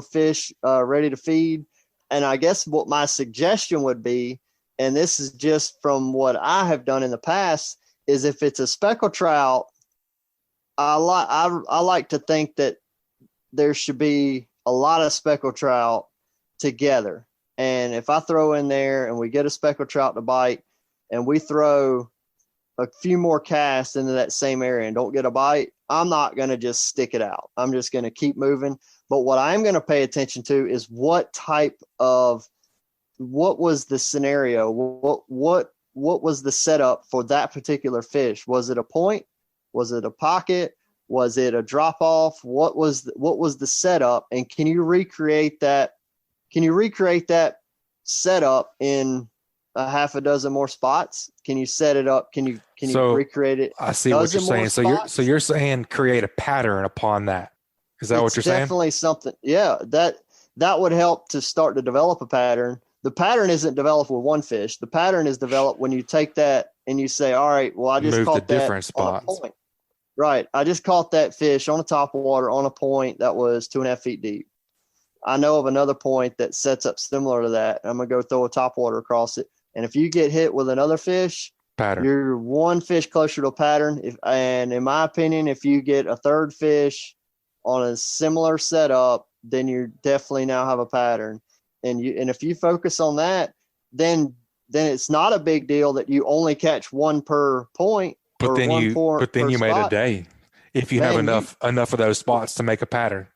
fish ready to feed. And I guess what my suggestion would be, and this is just from what I have done in the past, is if it's a speckled trout, I like to think that there should be a lot of speckled trout together. And if I throw in there and we get a speckled trout to bite, and we throw a few more casts into that same area and don't get a bite, I'm not going to just stick it out. I'm just going to keep moving. But what I'm going to pay attention to is what was the scenario? What was the setup for that particular fish? Was it a point? Was it a pocket? Was it a drop off? What was the setup? And can you recreate that? Can you recreate that setup in a half a dozen more spots? Can you set it up? Can you recreate it? I see what you're saying. So you're saying create a pattern upon that. Is that what you're saying? Definitely something. Yeah, that would help to start to develop a pattern. The pattern isn't developed with one fish. The pattern is developed when you take that and you say, all right, well, I just caught that different spots. On a point. Right. I just caught that fish on a topwater on a point that was 2.5 feet deep. I know of another point that sets up similar to that. I'm going to go throw a topwater across it. And if you get hit with another fish, pattern, you're one fish closer to a pattern. And in my opinion, if you get a third fish on a similar setup, then you definitely now have a pattern. And if you focus on that, then it's not a big deal that you only catch one per point. But then you made a day if you have enough of those spots to make a pattern.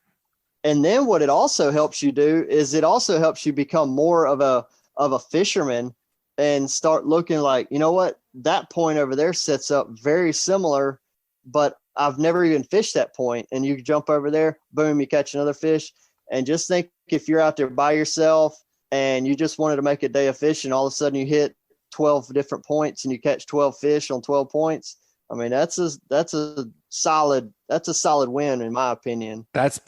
And then what it also helps you do is it also helps you become more of a fisherman and start looking like, you know what, that point over there sets up very similar, but I've never even fished that point. And you jump over there, boom, you catch another fish. And just think, if you're out there by yourself and you just wanted to make a day of fishing, all of a sudden you hit 12 different points and you catch 12 fish on 12 points. I mean, that's a solid win in my opinion. That's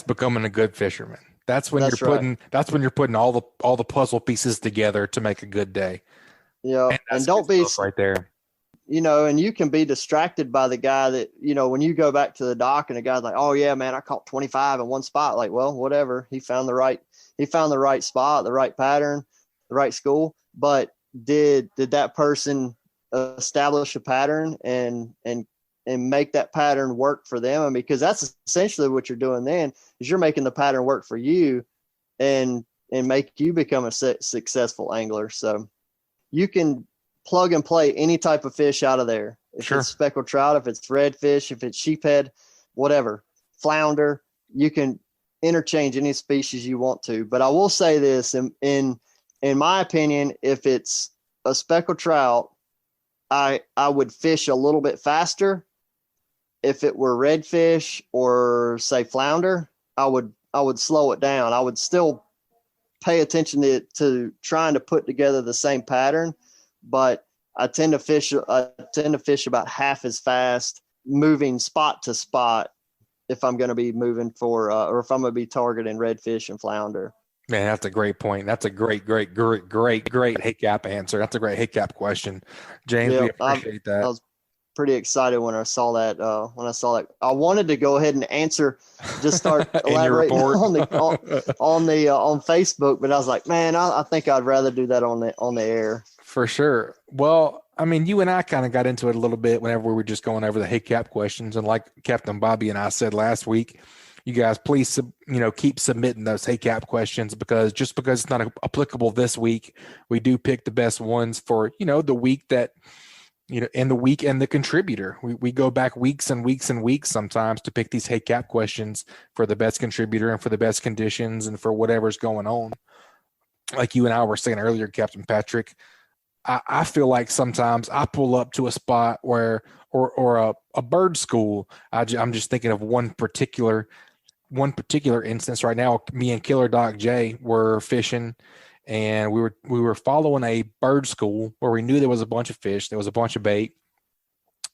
becoming a good fisherman. That's when you're putting all the puzzle pieces together to make a good day. Yeah, and don't be right there. And you can be distracted by the guy that, when you go back to the dock and the guy's like, oh yeah, man, I caught 25 in one spot. Like, well, whatever. He found the right spot, the right pattern, the right school. But did that person establish a pattern and make that pattern work for them? And because that's essentially what you're doing then, is you're making the pattern work for you and make you become a successful angler. So you can plug and play any type of fish out of there. If it's speckled trout, if it's redfish, if it's sheephead, whatever, flounder, you can interchange any species you want to. But I will say this, in my opinion, if it's a speckled trout, I would fish a little bit faster. If it were redfish or say flounder, I would slow it down. I would still pay attention to trying to put together the same pattern, but I tend to fish about half as fast, moving spot to spot, if I'm going to be moving or if I'm going to be targeting redfish and flounder. Man, that's a great point. That's a great hey cap answer. That's a great hey cap question, James. We appreciate that. I was pretty excited when I saw that. I wanted to go ahead and answer, just start elaborating on Facebook, but I was like, man, I think I'd rather do that on the air. For sure. Well, I mean, you and I kind of got into it a little bit whenever we were just going over the hey cap questions, and like Captain Bobby and I said last week, you guys please keep submitting those hey cap questions, because just because it's not applicable this week, we do pick the best ones for the week that and the week and the contributor. We go back weeks and weeks and weeks sometimes to pick these hey cap questions for the best contributor and for the best conditions and for whatever's going on. Like you and I were saying earlier, Captain Patric, I feel like sometimes I pull up to a spot where or a bird school. I'm just thinking of one particular instance right now. Me and KillerDock Jay were fishing, and we were following a bird school where we knew there was a bunch of fish, there was a bunch of bait,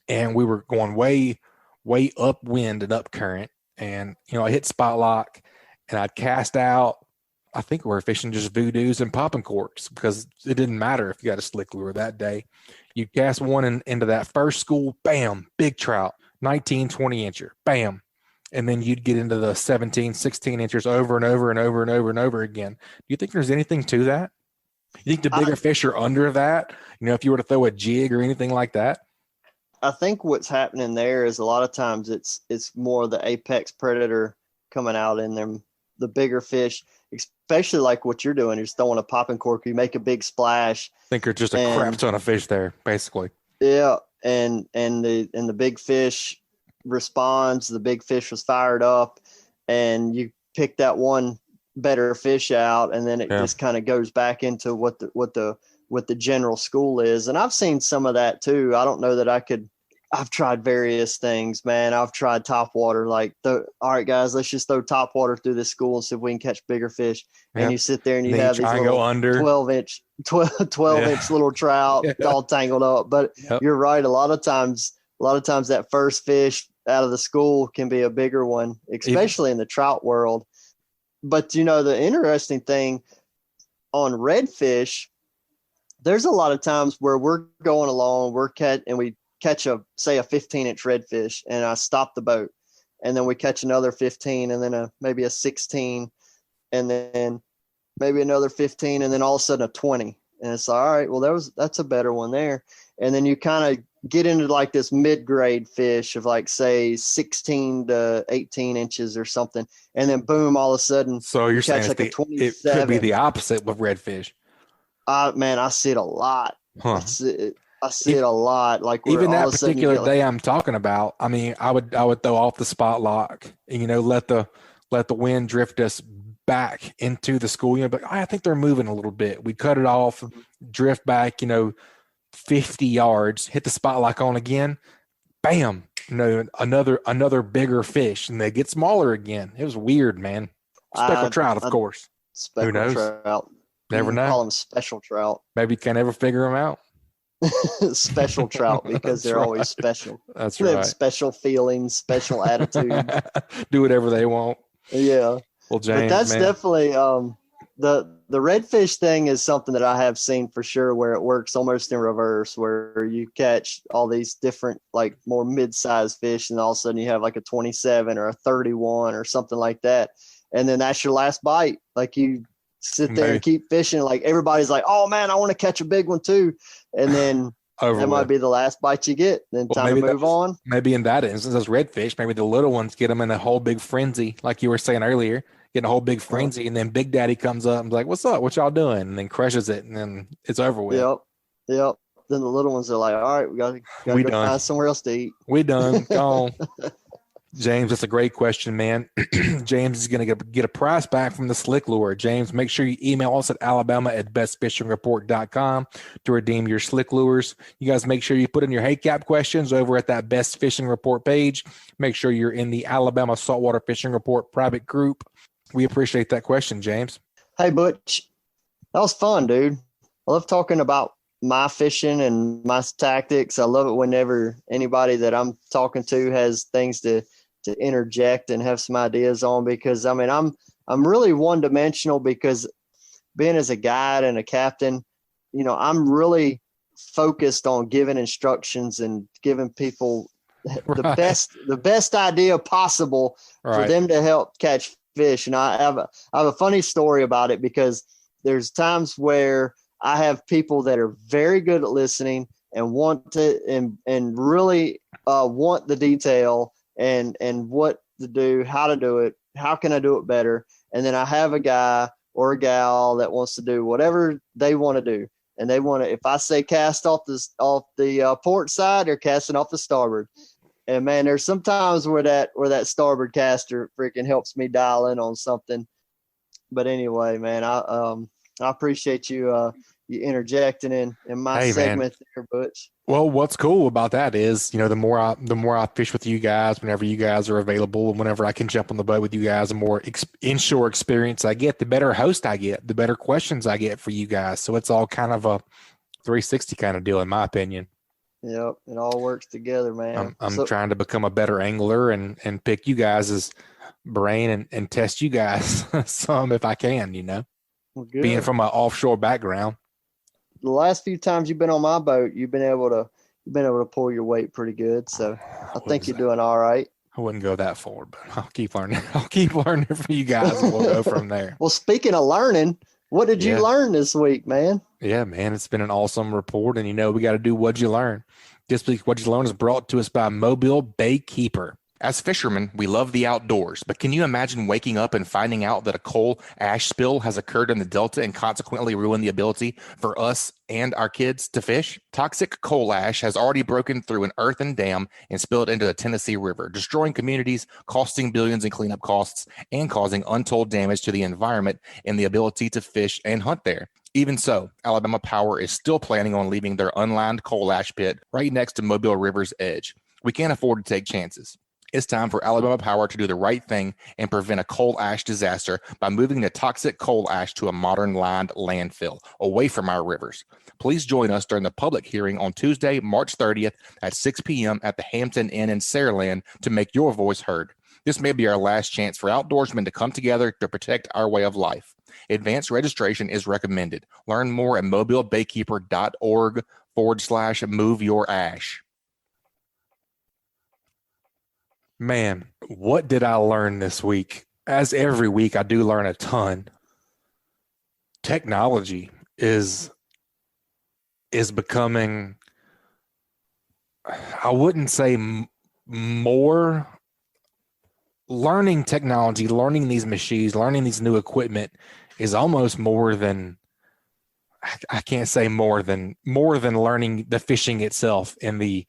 and we were going way upwind and up current. And I hit spot lock, and I'd cast out. I think we were fishing just voodoos and popping corks, because it didn't matter if you got a slick lure that day. You cast one into that first school, bam, big trout, 19, 20 incher, bam. And then you'd get into the 17, 16 inches over and over and over and over and over again. Do you think there's anything to that? You think the bigger fish are under that? If you were to throw a jig or anything like that? I think what's happening there is a lot of times it's more the apex predator coming out in them, the bigger fish, especially like what you're doing. You're throwing a popping cork, you make a big splash. I think there's just a crap ton of fish there, basically. Yeah, and the big fish responds. The big fish was fired up, and you pick that one better fish out, and then it just kind of goes back into what the general school is. And I've seen some of that too. I don't know that I've tried various things, man. I've tried top water. Like, all right, guys, let's just throw top water through this school and see if we can catch bigger fish. Yep. And you sit there and you have these little 12-inch little trout all tangled up. But you're right. A lot of times that first fish out of the school can be a bigger one, especially in the trout world. But, the interesting thing on redfish, there's a lot of times where we're going along, and we catch a 15-inch redfish, and I stop the boat, and then we catch another 15, and then maybe a 16, and then maybe another 15, and then all of a sudden a 20. And it's all right, well, that's a better one there. And then you kind of get into like this mid-grade fish of like, say, 16 to 18 inches or something. And then boom, all of a sudden. So you're saying like it could be the opposite with redfish. Man, I see it a lot. Huh. I see it a lot. Like, even that particular day I'm talking about, I mean, I would throw off the spot lock and, let the wind drift us back into the school. But I think they're moving a little bit. We cut it off, drift back, 50 yards, hit the spot lock on again, bam, another bigger fish, and they get smaller again. It was weird, man. Speckled trout, of course. Speckled trout. Never know. Call them special trout. Maybe you can't ever figure them out. Special trout because they're always special. That's They have right. special feelings, special attitude. Do whatever they want. Yeah. Well, James, But that's man. definitely the redfish thing is something that I have seen for sure, where it works almost in reverse, where you catch all these different like more mid-sized fish, and all of a sudden you have like a 27 or a 31 or something like that, and then that's your last bite. Like you sit there and keep fishing, like everybody's like, "Oh man, I want to catch a big one too," and then that might be the last bite you get. Then time to move on. Maybe in that instance, those redfish, maybe the little ones get them in a whole big frenzy, like you were saying earlier. Getting a whole big frenzy, and then Big Daddy comes up and is like, "What's up? What y'all doing?" And then crushes it, and then it's over with. Yep. Then the little ones are like, "All right, we gotta go find somewhere else to eat. We done. Gone." James, that's a great question, man. James is going to get a prize back from the Slick Lure. James, make sure you email us at alabama@bestfishingreport.com to redeem your Slick Lures. You guys make sure you put in your Hey Cap questions over at that Best Fishing Report page. Make sure you're in the Alabama Saltwater Fishing Report private group. We appreciate that question, James. Hey, Butch. That was fun, dude. I love talking about my fishing and my tactics. I love it whenever anybody that I'm talking to has things to interject and have some ideas on, because I mean, I'm really one dimensional, because being as a guide and a captain, you know, I'm really focused on giving instructions and giving people the best idea possible for them to help catch fish. And I have a funny story about it, because there's times where I have people that are very good at listening and want to and really want the detail and what to do, how to do it, how can I do it better. And then I have a guy or a gal that wants to do whatever they want to do. And they want to, if I say cast off the port side, they're casting off the starboard. And man, there's sometimes where that starboard caster freaking helps me dial in on something. But anyway, man, I appreciate you interjecting in my segment there, Butch. Well, what's cool about that is, you know, the more I fish with you guys, whenever you guys are available, and whenever I can jump on the boat with you guys, the more inshore experience I get, the better host I get, the better questions I get for you guys. So it's all kind of a 360 kind of deal, in my opinion. Yep, it all works together, man. I'm trying to become a better angler and pick you guys' brain and test you guys some if I can, you know, being from an offshore background. The last few times you've been on my boat, you've been able to pull your weight pretty good. So I think you're doing all right. I wouldn't go that far, but I'll keep learning. I'll keep learning from you guys, and we'll go from there. Well, speaking of learning, what did you learn this week, man? Yeah, man, it's been an awesome report, and you know we got to do What'd You Learn. This week, What'd You Learn is brought to us by Mobile Baykeeper. As fishermen, we love the outdoors, but can you imagine waking up and finding out that a coal ash spill has occurred in the Delta and consequently ruined the ability for us and our kids to fish? Toxic coal ash has already broken through an earthen dam and spilled into the Tennessee River, destroying communities, costing billions in cleanup costs, and causing untold damage to the environment and the ability to fish and hunt there. Even so, Alabama Power is still planning on leaving their unlined coal ash pit right next to Mobile River's edge. We can't afford to take chances. It's time for Alabama Power to do the right thing and prevent a coal ash disaster by moving the toxic coal ash to a modern lined landfill away from our rivers. Please join us during the public hearing on Tuesday, March 30th at 6 p.m. at the Hampton Inn in Saraland to make your voice heard. This may be our last chance for outdoorsmen to come together to protect our way of life. Advanced registration is recommended. Learn more at mobilebaykeeper.org/move-your-ash. Man, what did I learn this week? As every week, I do learn a ton. Technology is becoming, I wouldn't say more. Learning technology, learning these machines, learning these new equipment is almost more than, I can't say more than learning the fishing itself and the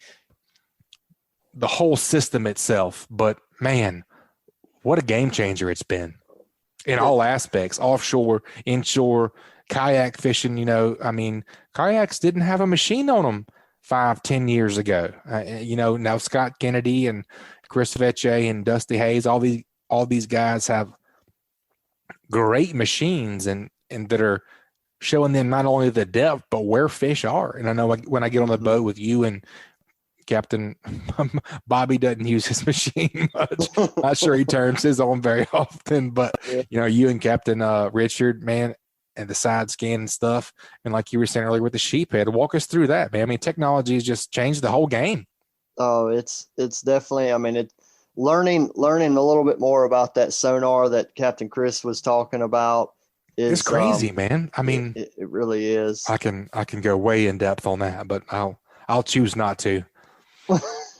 whole system itself. But man, what a game changer it's been in all aspects: offshore, inshore, kayak fishing. You know, I mean, kayaks didn't have a machine on them 5-10 years ago. You know, now Scott Kennedy and Chris Vecce and Dusty Hayes, all these guys have great machines and that are showing them not only the depth, but where fish are. And I know when I get on the boat with you and Captain Bobby doesn't use his machine much. Not sure he turns his on very often, but you and Captain Richard, man, and the side scan and stuff. And like you were saying earlier with the sheephead, walk us through that, man. I mean, technology has just changed the whole game. Oh, it's definitely, I mean, learning a little bit more about that sonar that Captain Chris was talking about it's crazy, man. I mean, it really is. I can go way in depth on that, but I'll choose not to.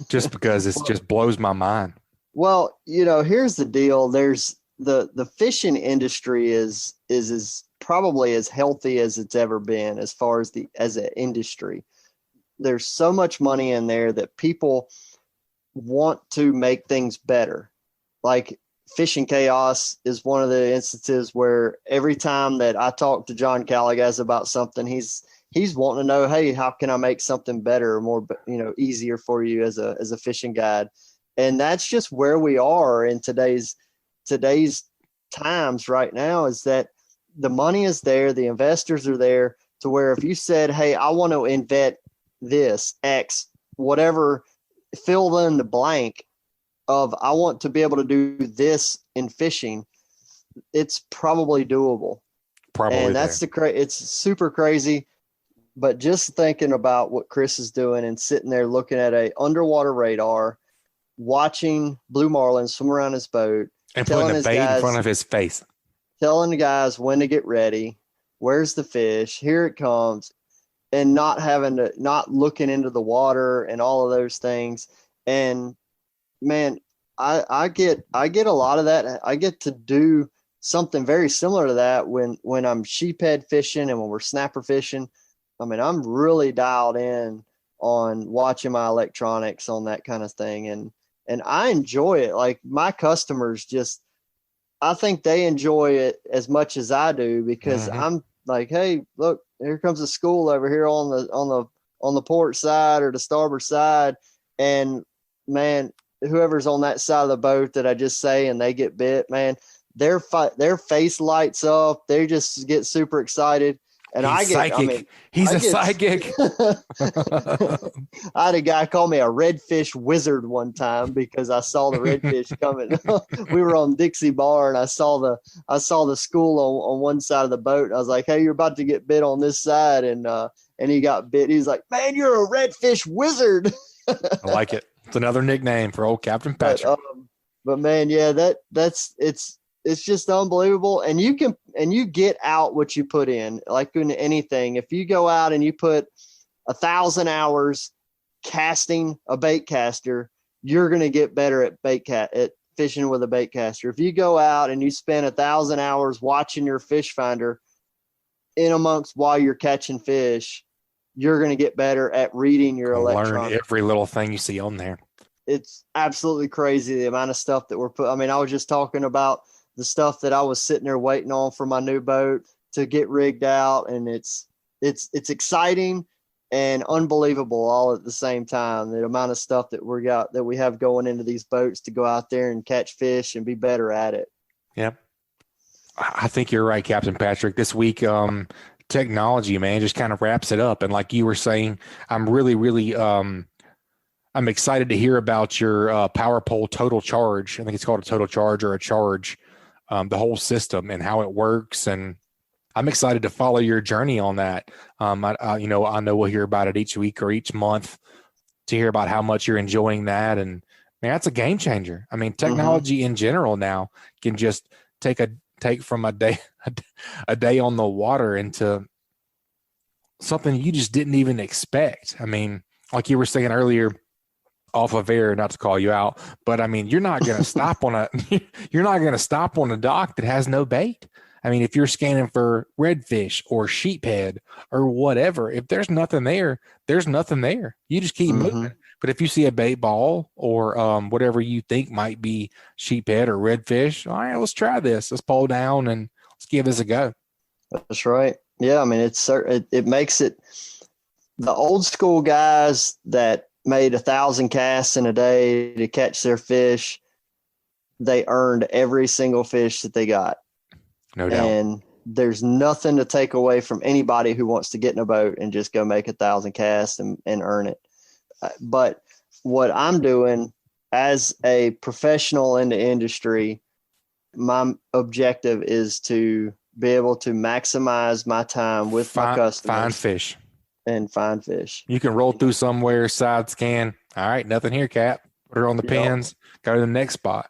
Just because it just blows my mind. Well, here's the deal. There's the fishing industry is probably as healthy as it's ever been as far as an industry. There's so much money in there that people want to make things better. Like Fishing Chaos is one of the instances where every time that I talk to John Callagaz about something, he's wanting to know, hey, how can I make something better or more, easier for you as a fishing guide? And that's just where we are in today's times right now, is that the money is there. The investors are there to where if you said, hey, I want to invent this X, whatever, fill in the blank of, I want to be able to do this in fishing, it's probably doable. And that's it's super crazy. But just thinking about what Chris is doing and sitting there looking at a underwater radar, watching blue marlins swim around his boat, and putting a bait in front of his face, telling the guys when to get ready, where's the fish, here it comes, and not looking into the water and all of those things. And man, I get a lot of that. I get to do something very similar to that when I'm sheephead fishing and when we're snapper fishing. I mean, I'm really dialed in on watching my electronics on that kind of thing. And I enjoy it. Like my customers I think they enjoy it as much as I do, because I'm like, hey, look, here comes a school over here on the port side or the starboard side. And man, whoever's on that side of the boat that I just say, and they get bit, man, their face lights up. They just get super excited. And he's psychic. He's a psychic. I had a guy call me a redfish wizard one time because I saw the redfish coming. We were on Dixie Bar, and I saw the school on one side of the boat. I was like, "Hey, you're about to get bit on this side," and he got bit. He's like, "Man, you're a redfish wizard." I like it. It's another nickname for old Captain Patric. But man, yeah, it's just unbelievable. And you get out what you put in, like in anything. If you go out and you put 1,000 hours casting a bait caster, you're going to get better at fishing with a bait caster. If you go out and you spend 1,000 hours watching your fish finder in amongst while you're catching fish, you're going to get better at reading your electronics. Learn every little thing you see on there. It's absolutely crazy the amount of stuff that we're putting. I mean, I was just talking about the stuff that I was sitting there waiting on for my new boat to get rigged out. And it's exciting and unbelievable all at the same time. The amount of stuff that we have going into these boats to go out there and catch fish and be better at it. Yeah. I think you're right, Captain Patric. This week, technology, man, just kind of wraps it up. And like you were saying, I'm really, really, I'm excited to hear about your power pole total charge. I think it's called a total charge or a charge, the whole system and how it works. And I'm excited to follow your journey on that. I know we'll hear about it each week or each month to hear about how much you're enjoying that. And man, that's a game changer. I mean, technology in general now can just take from a day on the water into something you just didn't even expect. I mean, like you were saying earlier off of air, not to call you out, but I mean, you're not going to stop on a dock that has no bait. I mean, if you're scanning for redfish or sheephead or whatever, if there's nothing there, there's nothing there. You just keep moving. But if you see a bait ball or whatever you think might be sheephead or redfish, all right, let's try this. Let's pull down and let's give this a go. That's right. Yeah, I mean, it makes it the old school guys that made 1,000 casts in a day to catch their fish. They earned every single fish that they got. No doubt. And there's nothing to take away from anybody who wants to get in a boat and just go make 1,000 casts and earn it. But what I'm doing as a professional in the industry, my objective is to be able to maximize my time with my customers. Find fish. And find fish. You can roll through somewhere, side scan. All right, nothing here, Cap. Put her on the pins. Go to the next spot.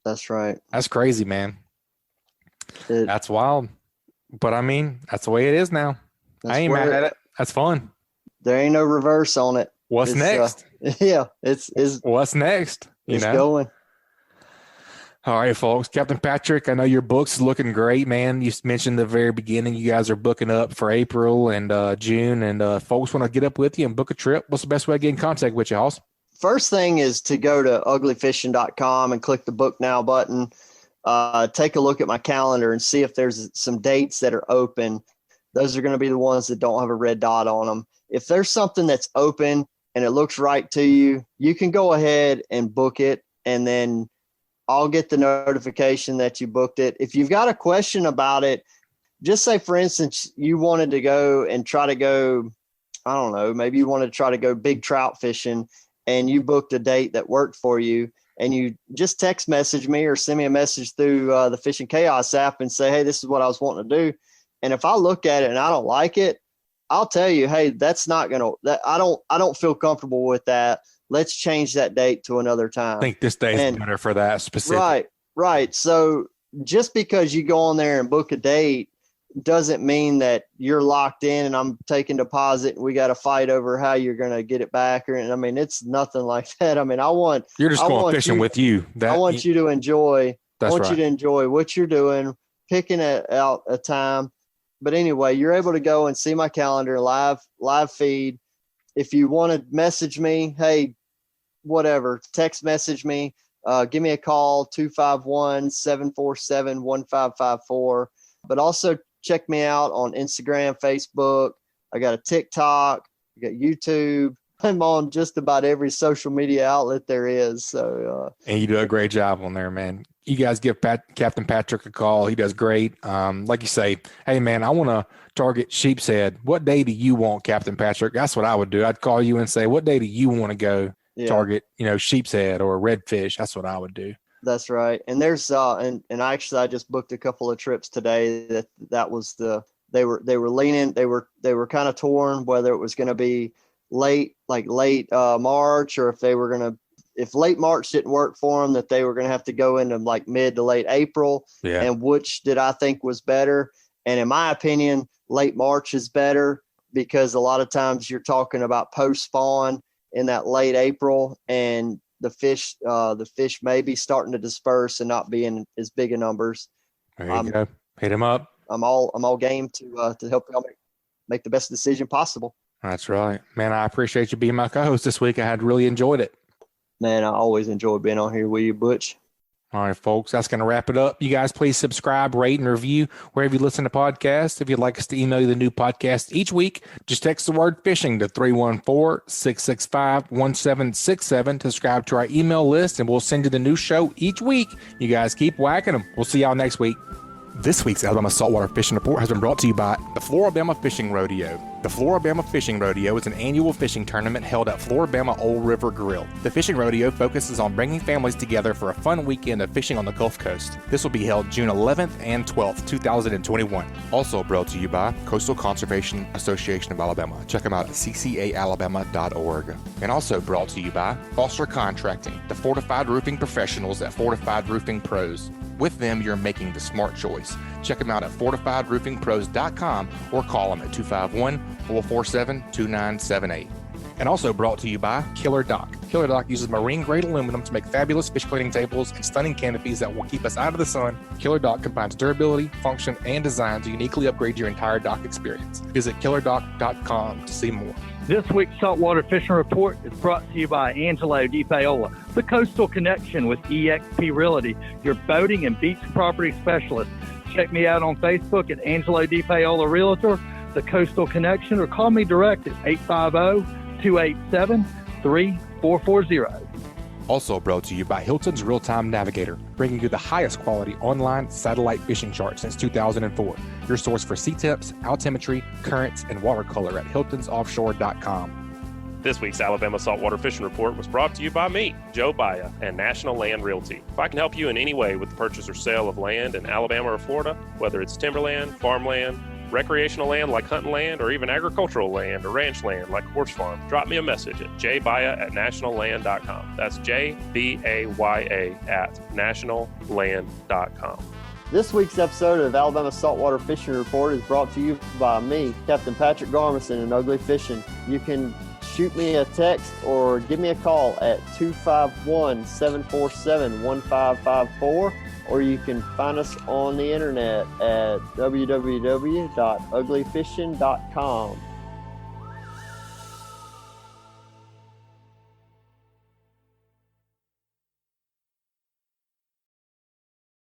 That's right. That's crazy, man. That's wild. But I mean, that's the way it is now. I ain't mad at it. That's fun. There ain't no reverse on it. What's next? It's what's next? It's going. All right, folks. Captain Patric, I know your book's looking great, man. You mentioned at the very beginning you guys are booking up for April and June, and folks want to get up with you and book a trip. What's the best way to get in contact with you, Hoss? First thing is to go to uglyfishing.com and click the book now button. Take a look at my calendar and see if there's some dates that are open. Those are going to be the ones that don't have a red dot on them. If there's something that's open and it looks right to you, you can go ahead and book it, and then I'll get the notification that you booked it. If you've got a question about it, just say, for instance, you wanted to go and try to go, I don't know, maybe you wanted to try to go big trout fishing and you booked a date that worked for you, and you just text message me or send me a message through the Fishing Chaos app and say, hey, this is what I was wanting to do. And if I look at it and I don't like it, I'll tell you, hey, that's not going to, I don't feel comfortable with that. Let's change that date to another time. I think this day is better for that specific. Right. So just because you go on there and book a date doesn't mean that you're locked in and I'm taking deposit and we got to fight over how you're going to get it back. I mean, it's nothing like that. I mean, you're just going fishing with you. I want you to enjoy. That's right. You to enjoy what you're doing, picking out a time. But anyway, you're able to go and see my calendar, live feed. If you want to message me, hey, whatever, text message me, give me a call, 251-747-1554. But also check me out on Instagram, Facebook. I got a TikTok, I got YouTube. I'm on just about every social media outlet there is. So, and you do a great job on there, man. You guys give Captain Patric a call. He does great. Like you say, hey, man, I want to target Sheep's Head. What day do you want, Captain Patric? That's what I would do. I'd call you and say, what day do you want to go target, Sheep's Head or redfish? That's what I would do. That's right. And there's and actually I just booked a couple of trips today that was they were leaning, they were kind of torn whether it was going to be late March, or if late March didn't work for them, that they were going to have to go into like mid to late April. Yeah. And which did I think was better? And in my opinion, late March is better because a lot of times you're talking about post spawn in that late April, and the fish may be starting to disperse and not be in as big a numbers. There you go. Hit him up. I'm all game to help y'all make the best decision possible. That's right, man. I appreciate you being my co-host this week. I had really enjoyed it. Man, I always enjoy being on here with you, Butch. All right, folks, that's going to wrap it up. You guys, please subscribe, rate, and review wherever you listen to podcasts. If you'd like us to email you the new podcast each week, just text the word fishing to 314-665-1767 to subscribe to our email list, and we'll send you the new show each week. You guys keep whacking them. We'll see y'all next week. This week's Alabama Saltwater Fishing Report has been brought to you by the Flora Bama Fishing Rodeo. The Flora Bama Fishing Rodeo is an annual fishing tournament held at Flora Bama Old River Grill. The fishing rodeo focuses on bringing families together for a fun weekend of fishing on the Gulf Coast. This will be held June 11th and 12th, 2021. Also brought to you by Coastal Conservation Association of Alabama. Check them out at ccaalabama.org. And also brought to you by Foster Contracting, the fortified roofing professionals at Fortified Roofing Pros. With them, you're making the smart choice. Check them out at fortifiedroofingpros.com or call them at 251-447-2978. And also brought to you by KillerDock. KillerDock uses marine-grade aluminum to make fabulous fish cleaning tables and stunning canopies that will keep us out of the sun. KillerDock combines durability, function, and design to uniquely upgrade your entire dock experience. Visit killerdock.com to see more. This week's Saltwater Fishing Report is brought to you by Angelo, Depaola, the Coastal Connection with EXP Realty, your boating and beach property specialist. Check me out on Facebook at Angelo Depaola Realtor, the Coastal Connection, or call me direct at 850-287-3440. Also brought to you by Hilton's Real-Time Navigator, bringing you the highest quality online satellite fishing chart since 2004. Your source for sea temps, altimetry, currents, and watercolor at hiltonsoffshore.com. This week's Alabama Saltwater Fishing Report was brought to you by me, Joe Baya, and National Land Realty. If I can help you in any way with the purchase or sale of land in Alabama or Florida, whether it's timberland, farmland, recreational land like hunting land, or even agricultural land or ranch land like horse farm, drop me a message at jbaya@nationalland.com. That's JBAYA@nationalland.com. This week's episode of Alabama Saltwater Fishing Report is brought to you by me, Captain Patric Garmeson and Ugly Fishing. You can shoot me a text or give me a call at 251-747-1554, or you can find us on the internet at www.uglyfishing.com.